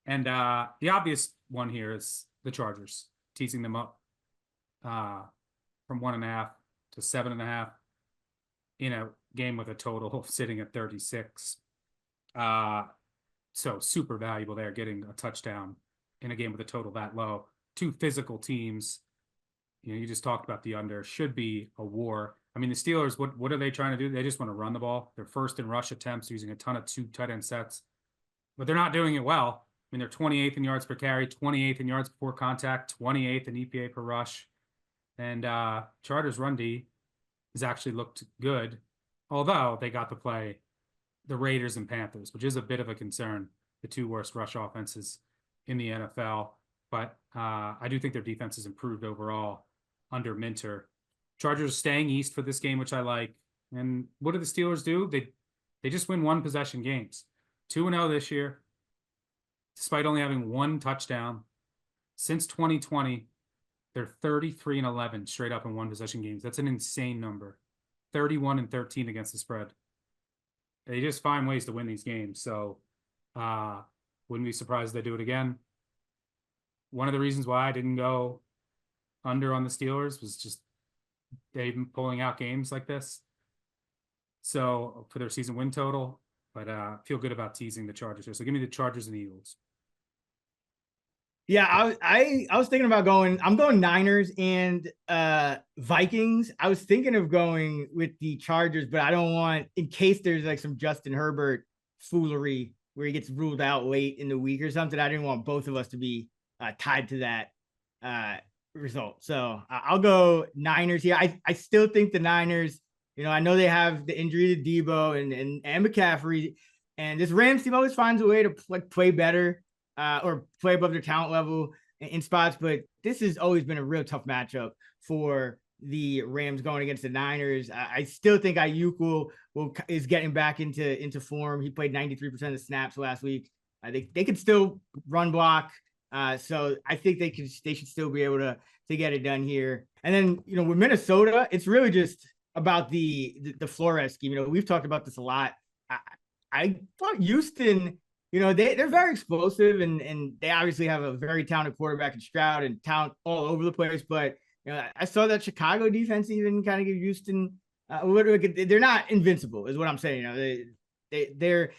the obvious one here is the Chargers, teasing them up from 1.5 to 7.5 in a game with a total sitting at 36. So super valuable there, getting a touchdown in a game with a total that low. 2 physical teams, you just talked about the under, should be a war. I mean, the Steelers, what are they trying to do? They just want to run the ball. They're first in rush attempts, using a ton of 2 tight end sets, but they're not doing it well. I mean, they're 28th in yards per carry, 28th in yards before contact, 28th in EPA per rush. And Chargers run D has actually looked good. although they got to play the Raiders and Panthers, which is a bit of a concern, the two worst rush offenses in the NFL. But I do think their defense has improved overall under Minter. Chargers staying east for this game, which I like. And what do the Steelers do? They just win one possession games. 2-0 this year, despite only having one touchdown. Since 2020, they're 33-11 straight up in one possession games. That's an insane number. 31-13 against the spread. They just find ways to win these games. So wouldn't be surprised if they do it again. One of the reasons why I didn't go under on the Steelers was just they've been pulling out games like this. So for their season win total, but feel good about teasing the Chargers here. So give me the Chargers and the Eagles. Yeah, I was thinking about I'm going Niners and Vikings. I was thinking of going with the Chargers, but I don't want, in case there's like some Justin Herbert foolery where he gets ruled out late in the week or something. I didn't want both of us to be tied to that result. So I'll go Niners here. I still think the Niners, I know they have the injury to Debo and McCaffrey, and this Rams team always finds a way to play better or play above their talent level in spots. But this has always been a real tough matchup for the Rams going against the Niners. I still think Ayuk is getting back into form. He played 93% of the snaps last week. They could still run block. So I think they should still be able to get it done here. And then, with Minnesota, it's really just about the Flores scheme. We've talked about this a lot. I thought Houston, they're very explosive and they obviously have a very talented quarterback in Stroud and talent all over the place. But, I saw that Chicago defense even kind of give Houston they're not invincible is what I'm saying. They're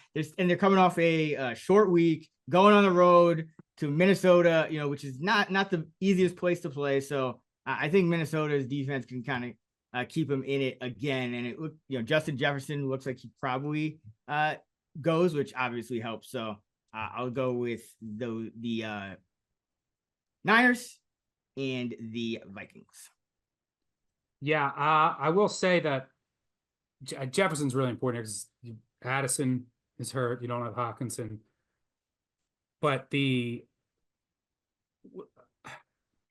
coming off a short week, going on the road to Minnesota, which is not the easiest place to play. So I think Minnesota's defense can kind of keep them in it again. And it look, Justin Jefferson looks like he probably goes, which obviously helps. So I'll go with the Niners and the Vikings. Yeah, I will say that Jefferson's really important because Addison is hurt. You don't have Hawkinson. But the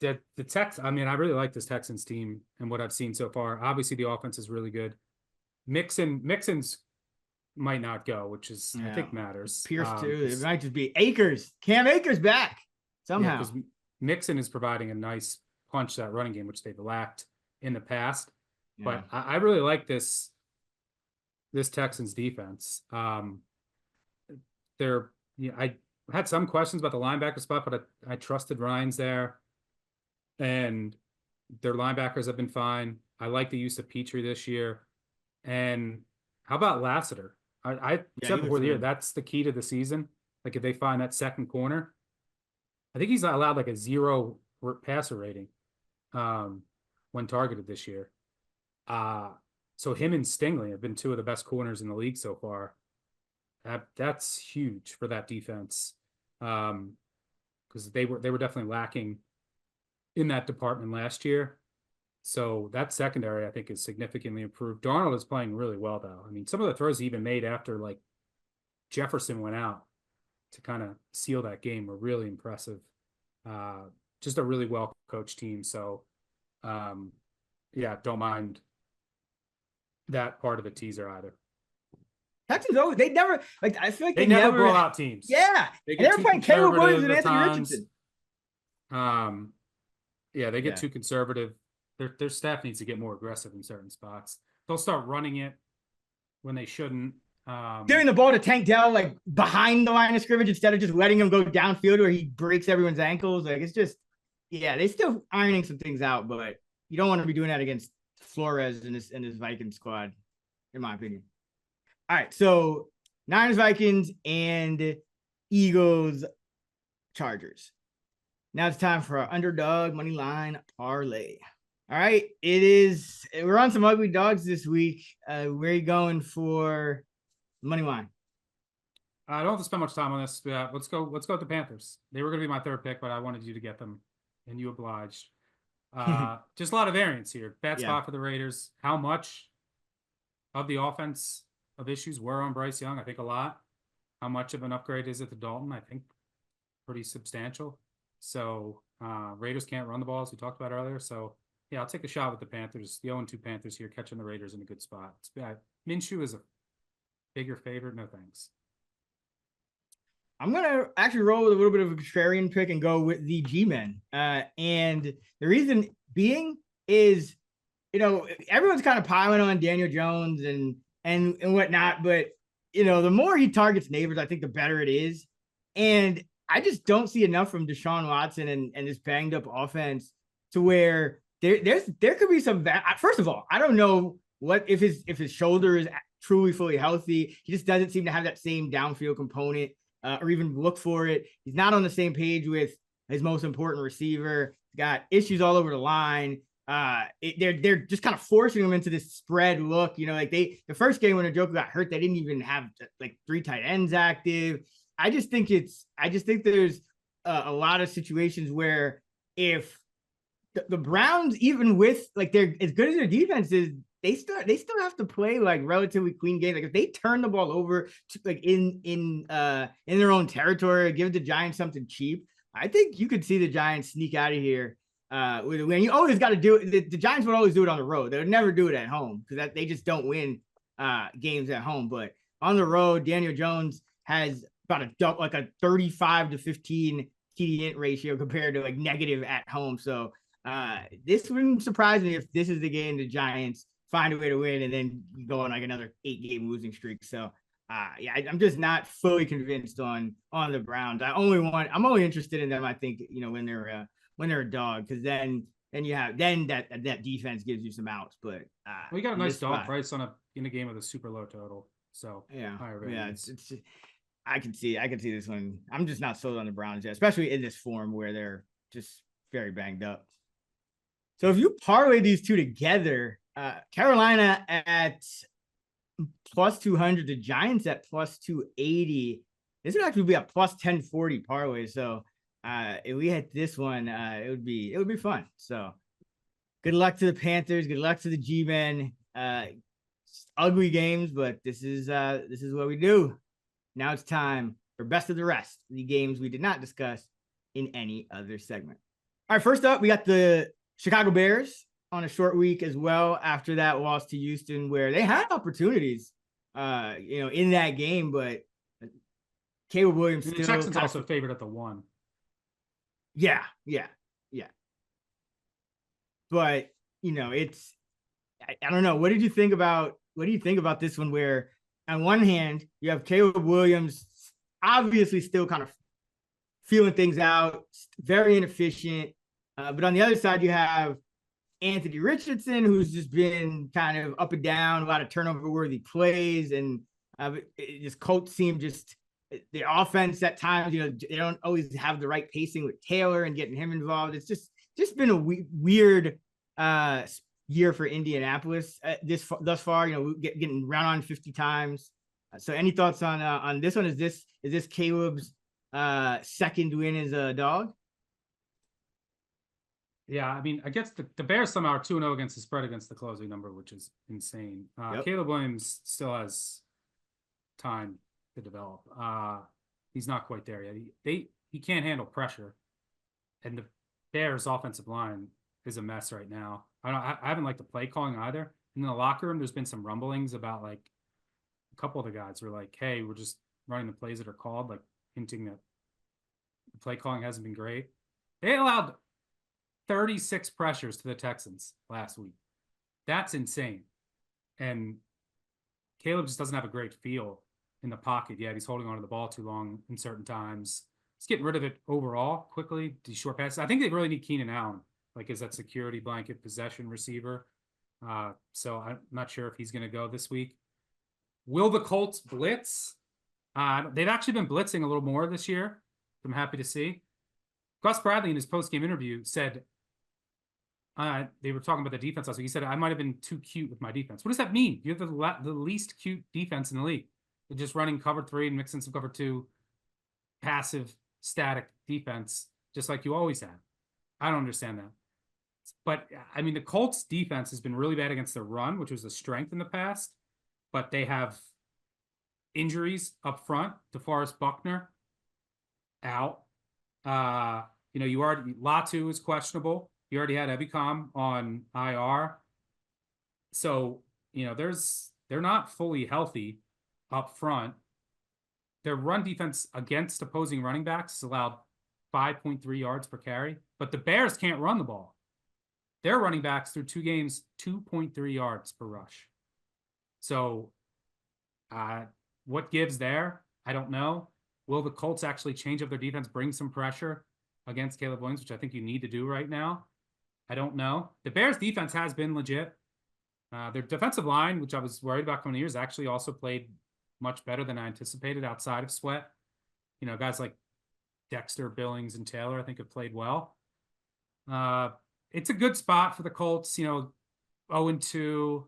Tex, I really like this Texans team and what I've seen so far. Obviously, the offense is really good. Mixon's might not go, which is I think matters. Pierce too. It might just be Akers. Cam Akers back somehow. Because Mixon is providing a nice punch to that running game, which they've lacked in the past. Yeah. But I really like this Texans defense. I had some questions about the linebacker spot, but I trusted Ryan's there. And their linebackers have been fine. I like the use of Petrie this year. And how about Lassiter? I said before the year, that's the key to the season. Like if they find that second corner, I think he's not allowed like a 0 passer rating when targeted this year. So him and Stingley have been two of the best corners in the league so far. That's huge for that defense because they were definitely lacking in that department last year. So that secondary, I think, is significantly improved. Darnold is playing really well, though. I mean, some of the throws he even made after like Jefferson went out to kind of seal that game were really impressive. Just a really well coached team. So, don't mind that part of the teaser either. Texans always, they never, like, I feel like they never blow out teams. Yeah. They're playing Caleb Williams and Anthony Richardson. They get too conservative. Their staff needs to get more aggressive in certain spots. They'll start running it when they shouldn't. Giving the ball to Tank Dell, like, behind the line of scrimmage instead of just letting him go downfield where he breaks everyone's ankles. Like, it's just, they still ironing some things out, but you don't want to be doing that against Flores and this Vikings squad, in my opinion. All right, so Niners, Vikings, and Eagles, Chargers. Now it's time for our underdog money line parlay. All right, we're on some ugly dogs this week. Where are you going for money line? I don't have to spend much time on this. Let's go with the Panthers. They were going to be my third pick, but I wanted you to get them, and you obliged. Just a lot of variance here. Bad spot for the Raiders. How much? of the offense of issues were on Bryce Young. I think a lot. How much of an upgrade is it to Dalton? I think pretty substantial. So Raiders can't run the ball, as we talked about earlier. So, yeah, I'll take a shot with the Panthers. The 0-2 Panthers here, catching the Raiders in a good spot. Minshew is a bigger favorite. No thanks. I'm going to actually roll with a little bit of a contrarian pick and go with the G-Men. And the reason being is, everyone's kind of piling on Daniel Jones and whatnot, but, the more he targets Neighbors, I think the better it is. And I just don't see enough from Deshaun Watson and this banged up offense to where there could be some first of all, I don't know what if his shoulder is truly fully healthy. He just doesn't seem to have that same downfield component. Or even look for it. He's not on the same page with his most important receiver. He's got issues all over the line. They're just kind of forcing him into this spread look. The first game when Njoku got hurt, they didn't even have like 3 tight ends active. I just think there's a lot of situations where if the Browns, even with like they're as good as their defense is, they still have to play like relatively clean games. Like if they turn the ball over to, like in their own territory, give the Giants something cheap, I think you could see the Giants sneak out of here with a win. You always got to do it. The Giants would always do it on the road. They would never do it at home because they just don't win games at home. But on the road, Daniel Jones has about a 35 to 15 TD int ratio compared to like negative at home. So this wouldn't surprise me if this is the game the Giants find a way to win and then go on like another 8-game losing streak. So I'm just not fully convinced on the Browns. I'm only interested in them, I think, when they're a dog, because then that defense gives you some outs. But we got a nice dog price in a game with a super low total. So it's I can see this one. I'm just not sold on the Browns yet, especially in this form where they're just very banged up. So if you parlay these two together, Carolina at plus 200, the Giants at plus 280. This would actually be a plus 1040 parlay. So if we hit this one, it would be fun. So good luck to the Panthers. Good luck to the G-Men. Ugly games, but this is what we do. Now it's time for best of the rest, the games we did not discuss in any other segment. All right, first up, we got the Chicago Bears on a short week as well after that loss to Houston, where they had opportunities, in that game, but Caleb Williams and the Texans also favored at the 1. Yeah. But it's I don't know. What do you think about this one? Where on one hand you have Caleb Williams obviously still kind of feeling things out, very inefficient, but on the other side you have Anthony Richardson, who's just been kind of up and down, a lot of turnover-worthy plays, and this Colts team the offense at times, they don't always have the right pacing with Taylor and getting him involved. It's just been a weird year for Indianapolis thus far. Getting round on 50 times. So, any thoughts on this one? Is this Caleb's second win as a dog? Yeah, I mean, I guess the Bears somehow are 2-0 against the spread against the closing number, which is insane. Yep. Caleb Williams still has time to develop. He's not quite there yet. He can't handle pressure, and the Bears' offensive line is a mess right now. I haven't liked the play calling either. In the locker room, there's been some rumblings about like a couple of the guys were like, "Hey, we're just running the plays that are called," like hinting that the play calling hasn't been great. They allowed 36 pressures to the Texans last week. That's insane. And Caleb just doesn't have a great feel in the pocket yet. He's holding onto the ball too long in certain times. He's getting rid of it overall quickly. These short passes. I think they really need Keenan Allen, like as that security blanket possession receiver. So I'm not sure if he's going to go this week. Will the Colts blitz? They've actually been blitzing a little more this year. I'm happy to see. Gus Bradley in his post-game interview said, they were talking about the defense last week. He said, I might have been too cute with my defense. What does that mean? You have the least cute defense in the league. They're just running cover 3 and mixing some cover 2, passive, static defense, just like you always have. I don't understand that. But, I mean, the Colts defense has been really bad against the run, which was a strength in the past. but they have injuries up front. DeForest Buckner out. You already Latu is questionable. You already had Ebicom on IR. So, they're not fully healthy up front. Their run defense against opposing running backs is allowed 5.3 yards per carry, but the Bears can't run the ball. Their running backs through 2 games, 2.3 yards per rush. So, what gives there? I don't know. Will the Colts actually change up their defense, bring some pressure against Caleb Williams, which I think you need to do right now? I don't know. The Bears defense has been legit. Their defensive line, which I was worried about coming years, actually also played much better than I anticipated outside of Sweat. Guys like Dexter, Billings, and Taylor, I think, have played well. It's a good spot for the Colts, 0-2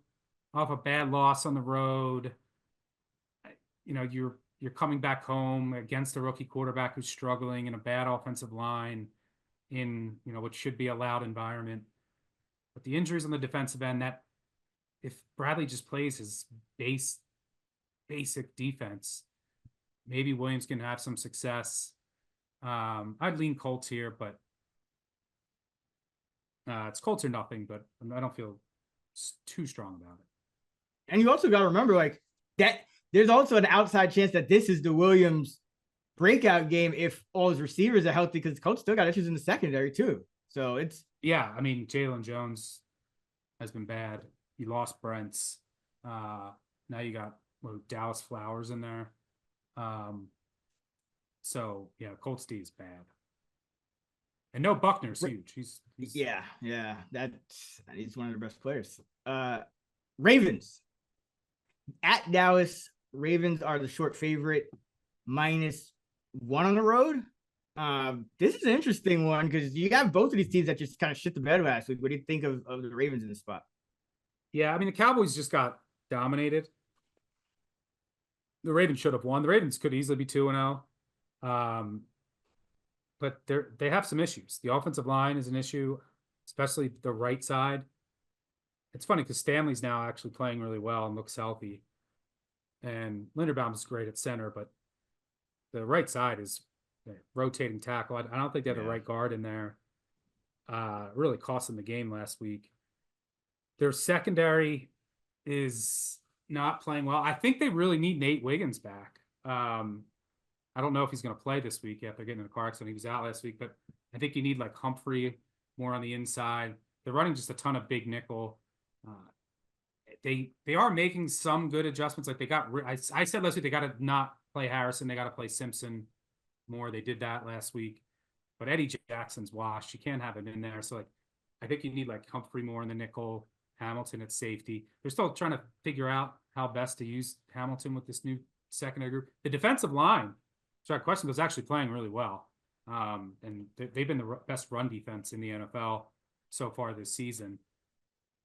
off a bad loss on the road. You're coming back home against a rookie quarterback who's struggling in a bad offensive line in, what should be a loud environment. But the injuries on the defensive end, that if Bradley just plays his basic defense, maybe Williams can have some success. I'd lean Colts here, but it's Colts or nothing, but I don't feel too strong about it. And you also got to remember, that there's also an outside chance that this is the Williams breakout game if all his receivers are healthy, because the Colts still got issues in the secondary too. So it's Jalen Jones has been bad. You lost Brents. Now you got Dallas Flowers in there. Colts D is bad. And no, Buckner's huge. He's he's one of the best players. Ravens at Dallas. Ravens are the short favorite, -1 on the road. This is an interesting one because you got both of these teams that just kind of shit the bed last week. What do you think of the Ravens in this spot? Yeah, the Cowboys just got dominated. The Ravens should have won. The Ravens could easily be 2-0. But they have some issues. The offensive line is an issue, especially the right side. It's funny because Stanley's now actually playing really well and looks healthy. And Linderbaum is great at center, but the right side is rotating tackle. I don't think they have the right guard in there. Really cost them the game last week. Their secondary is not playing well. I think they really need Nate Wiggins back. I don't know if he's going to play this week after getting in a car accident. He was out last week, but I think you need Humphrey more on the inside. They're running just a ton of big nickel. They are making some good adjustments. I said last week, they got to not play Harrison. They got to play Simpson more. They did that last week, but Eddie Jackson's washed. You can't have him in there. So I think you need Humphrey more in the nickel, Hamilton at safety. They're still trying to figure out how best to use Hamilton with this new secondary group. The defensive line, so our question was actually playing really well. And they've been the best run defense in the NFL so far this season.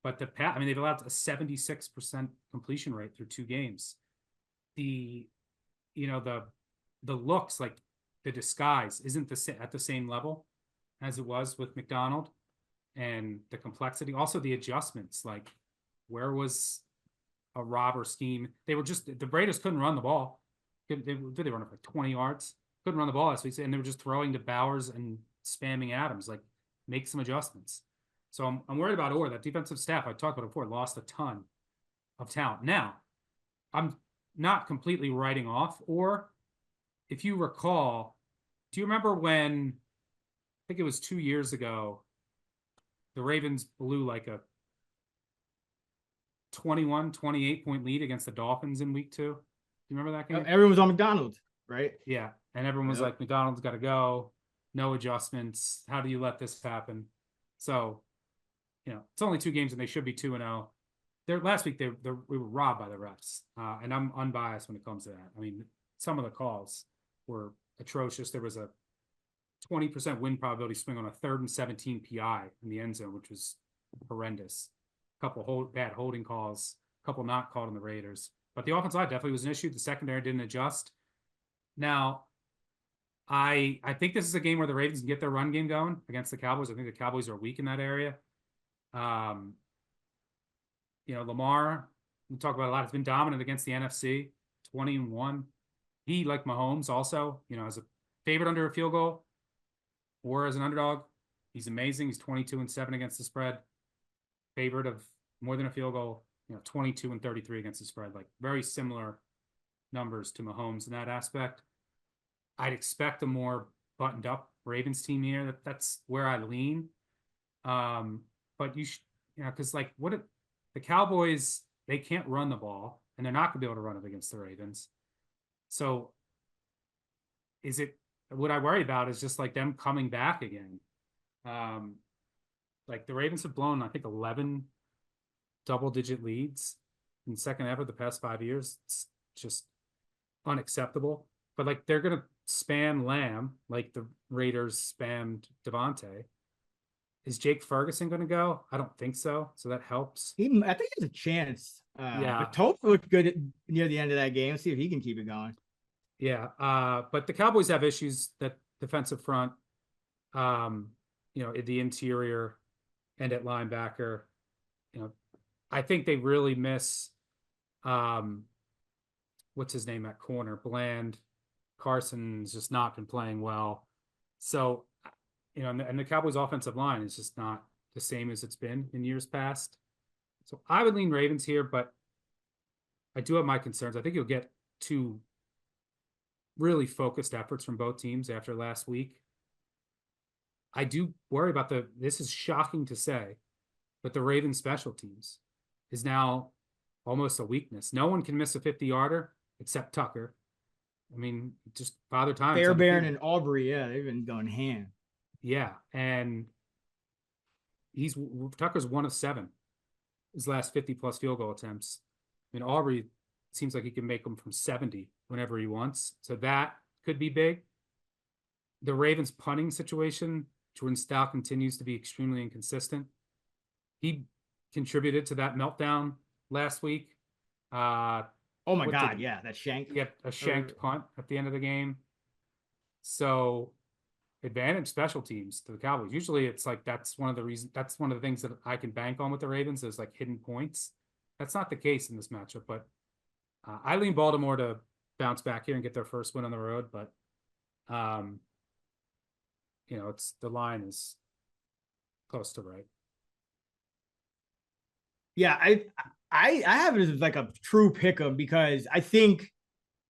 But they've allowed a 76% completion rate through 2 games. The looks, the disguise isn't at the same level as it was with McDonald, and the complexity, also the adjustments, where was a robber scheme? The Raiders couldn't run the ball. They run up 20 yards? Couldn't run the ball last week, and they were just throwing to Bowers and spamming Adams. Make some adjustments. So I'm worried about Orr. That defensive staff I talked about before lost a ton of talent. Now, I'm not completely writing off Orr. If you recall, do you remember when, I think it was 2 years ago, the Ravens blew a 21, 28-point lead against the Dolphins in week 2? Do you remember that game? Everyone was on McDonald, right? Yeah, and everyone was McDonald's got to go. No adjustments. How do you let this happen? So, it's only 2 games and they should be 2-0. Last week we were robbed by the refs, and I'm unbiased when it comes to that. Some of the calls were atrocious. There was a 20% win probability swing on a 3rd and 17 PI in the end zone, which was horrendous. A couple bad holding calls, a couple not called on the Raiders. But the offensive line definitely was an issue. The secondary didn't adjust. Now, I think this is a game where the Ravens can get their run game going against the Cowboys. I think the Cowboys are weak in that area. Lamar we talk about a lot. He's been dominant against the NFC, 20-1. He, like Mahomes, also, as a favorite under a field goal or as an underdog, he's amazing. He's 22-7 against the spread. Favorite of more than a field goal, 22-33 against the spread. Like very similar numbers to Mahomes in that aspect. I'd expect a more buttoned up Ravens team here. That's where I lean. But because what if the Cowboys, they can't run the ball and they're not gonna be able to run it against the Ravens. So what I worry about is just like them coming back again. Like the Ravens have blown, I think, 11 double-digit leads in the second half of the past 5 years. It's just unacceptable. But like they're gonna spam Lamb like the Raiders spammed Devontae. Is Jake Ferguson going to go? I don't think so. So that helps. I think there's a chance. Yeah. But Tope looked good near the end of that game. Let's see if he can keep it going. Yeah. But the Cowboys have issues that defensive front, at the interior and at linebacker. I think they really miss, what's his name at corner? Bland. Carson's just not been playing well. So, and the Cowboys offensive line is just not the same as it's been in years past. So I would lean Ravens here, but I do have my concerns. I think you'll get two really focused efforts from both teams after last week. I do worry about this is shocking to say, but the Ravens special teams is now almost a weakness. No one can miss a 50-yarder except Tucker. I mean, just Father Time. Fairbairn and Aubrey, yeah, they've been going ham. Yeah, and Tucker's 1 of 7. His last 50-plus field goal attempts. I mean, Aubrey seems like he can make them from 70 whenever he wants. So that could be big. The Ravens punting situation, Jordan Stout continues to be extremely inconsistent. He contributed to that meltdown last week. Oh my God, yeah, that shank. He had a shanked punt at the end of the game. So advantage special teams to the Cowboys. Usually it's like that's one of the things that I can bank on with the Ravens is like hidden points. That's not the case in this matchup, but I lean Baltimore to bounce back here and get their first win on the road. But it's the line is close to right. Yeah, I have it as like a true pick 'em because I think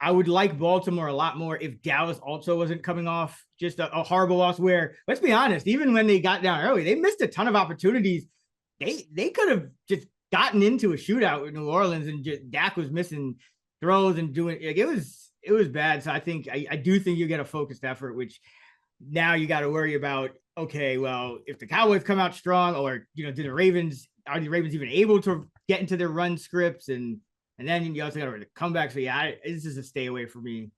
I would like Baltimore a lot more if Dallas also wasn't coming off just a horrible loss where, let's be honest, even when they got down early, they missed a ton of opportunities. They could have just gotten into a shootout with New Orleans and Dak was missing throws and doing like it was bad. So I think I do think you get a focused effort, which now you got to worry about, okay, well, if the Cowboys come out strong or, are the Ravens even able to get into their run scripts and then you also got to come back. So yeah, this is a stay away for me.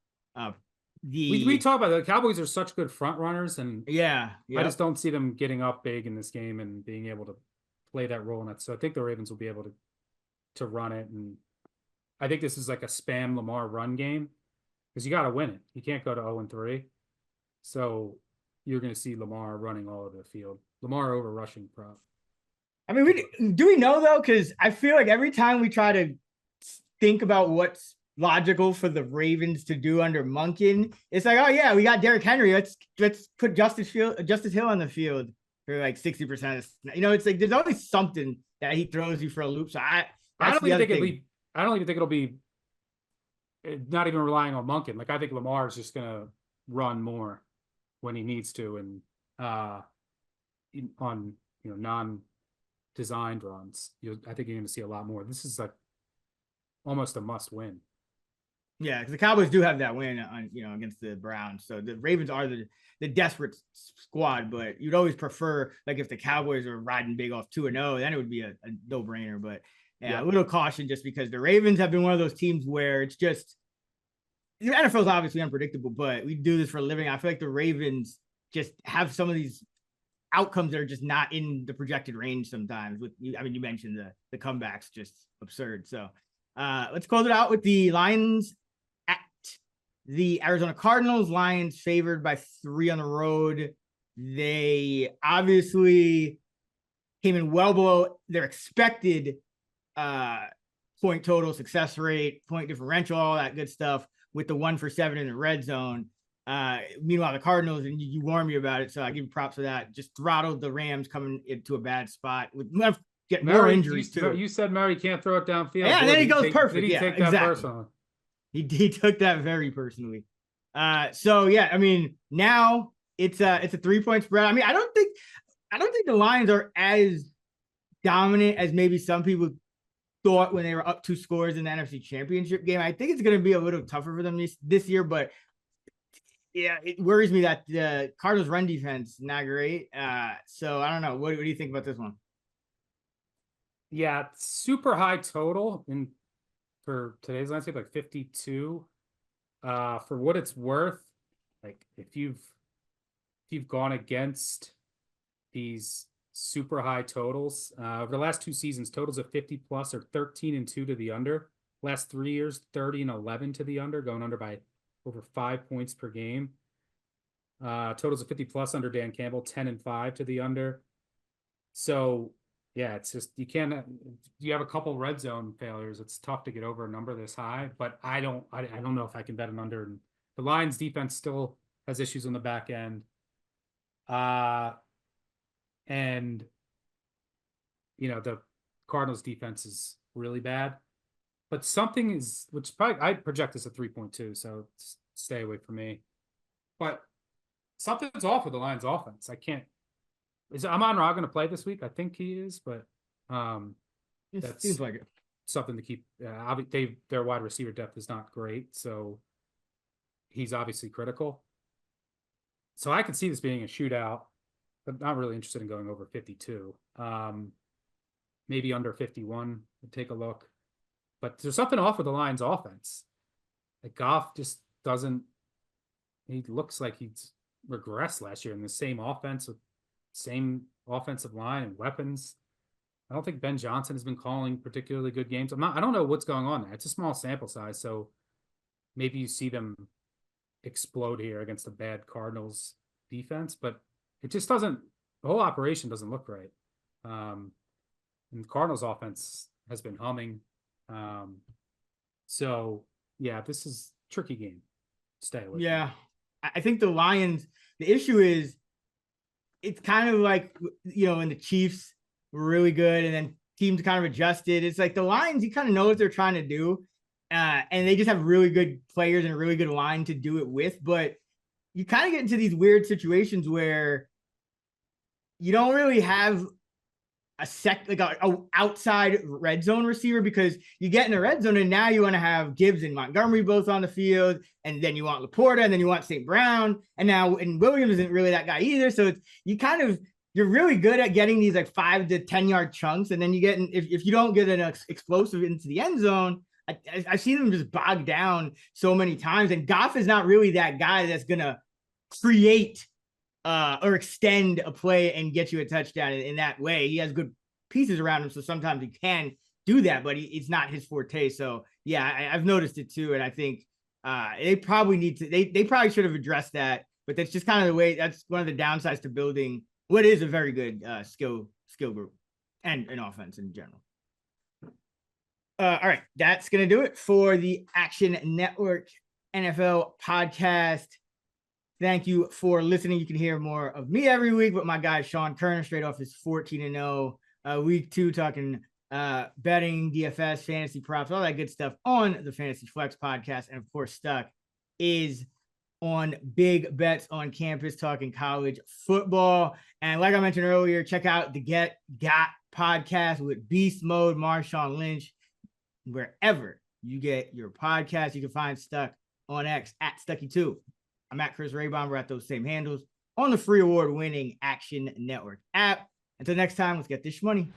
We talk about the Cowboys are such good front runners, and yeah, I just don't see them getting up big in this game and being able to play that role in it. So I think the Ravens will be able to run it, and I think this is like a spam Lamar run game because you got to win it. You can't go to 0-3. So you're going to see Lamar running all over the field. Lamar over rushing prop. I mean, do we know though? Because I feel like every time we try to think about what's logical for the Ravens to do under Monken, it's like, oh yeah, we got Derrick Henry. Let's put Justice Hill on the field for like 60% of it's like there's always something that he throws you for a loop. So I don't even think it'll be not even relying on Monken. Like I think Lamar is just gonna run more when he needs to and on non-designed runs. I think you're gonna see a lot more. This is like almost a must win. Yeah, because the Cowboys do have that win on against the Browns. So the Ravens are the desperate squad, but you'd always prefer like if the Cowboys are riding big off 2-0, then it would be a no-brainer. But yeah, a little caution just because the Ravens have been one of those teams where it's just the NFL is obviously unpredictable, but we do this for a living. I feel like the Ravens just have some of these outcomes that are just not in the projected range sometimes. You mentioned the comebacks just absurd. So let's close it out with the Lions at the Arizona Cardinals. Lions favored by 3 on the road. They obviously came in well below their expected point total, success rate, point differential, all that good stuff with the 1 for 7 in the red zone. Meanwhile, the Cardinals, and you warned me about it, so I give you props for that. Just throttled the Rams coming into a bad spot with get more injuries too. You said Murray can't throw it downfield. Yeah, and then he goes perfect. Did he take that personally? He took that very personally. So yeah, I mean, now it's a 3-point spread. I mean, I don't think the Lions are as dominant as maybe some people thought when they were up 2 scores in the NFC Championship game. I think it's going to be a little tougher for them this year, but yeah, it worries me that the Cardinals' run defense not great. So I don't know. What do you think about this one? Yeah, super high total for today's landscape, like 52. For what it's worth, like if you've gone against these super high totals over the last 2 seasons, totals of 50 plus are 13-2 to the under. Last 3 years, 30-11 to the under, going under by over 5 points per game. Totals of 50 plus under Dan Campbell, 10-5 to the under. So yeah, it's just you have a couple red zone failures. It's tough to get over a number this high, but I don't know if I can bet an under. And the Lions defense still has issues on the back end. And the Cardinals defense is really bad, but something is, which probably I'd project this at 3.2. So stay away from me, but something's off with the Lions offense. Is Amon-Ra going to play this week? I think he is, but It seems like it. Something to keep. Their wide receiver depth is not great, so he's obviously critical. So I can see this being a shootout, but not really interested in going over 52. Maybe under 51 would take a look. But there's something off with the Lions offense. Like Goff just doesn't. He looks like he's regressed last year in the same offensive line and weapons. I don't think Ben Johnson has been calling particularly good games. I don't know what's going on there. It's a small sample size, so maybe you see them explode here against a bad Cardinals defense, but it just doesn't. The whole operation doesn't look right. And the Cardinals offense has been humming. So yeah, this is a tricky game. Stay away. Yeah, I think the Lions. The issue is, it's kind of like when the Chiefs were really good and then teams kind of adjusted. It's like the Lions, you kind of know what they're trying to do, and they just have really good players and a really good line to do it with. But you kind of get into these weird situations where you don't really have a outside red zone receiver, because you get in the red zone and now you want to have Gibbs and Montgomery both on the field, and then you want Laporta, and then you want St. Brown, and Williams isn't really that guy either. So you're really good at getting these like 5 to 10 yard chunks, and then you get if you don't get an explosive into the end zone, I've seen them just bogged down so many times. And Goff is not really that guy that's gonna create or extend a play and get you a touchdown in that way. He has good pieces around him, so sometimes he can do that, but it's not his forte. So yeah, I've noticed it too, and I think they probably they probably should have addressed that. But that's just kind of the way. That's one of the downsides to building what is a very good skill group and an offense in general. All right, that's gonna do it for the Action Network NFL podcast. Thank you for listening. You can hear more of me every week, but my guy Sean Kerner, straight off his 14-0 week 2, talking betting, DFS, fantasy props, all that good stuff on the Fantasy Flex podcast. And of course, Stuck is on Big Bets on Campus, talking college football. And like I mentioned earlier, check out the Get Got podcast with Beast Mode, Marshawn Lynch, wherever you get your podcast. You can find Stuck on X at Stucky2. I'm at Chris Raybon. We're at those same handles on the free award-winning Action Network app. Until next time, let's get this money.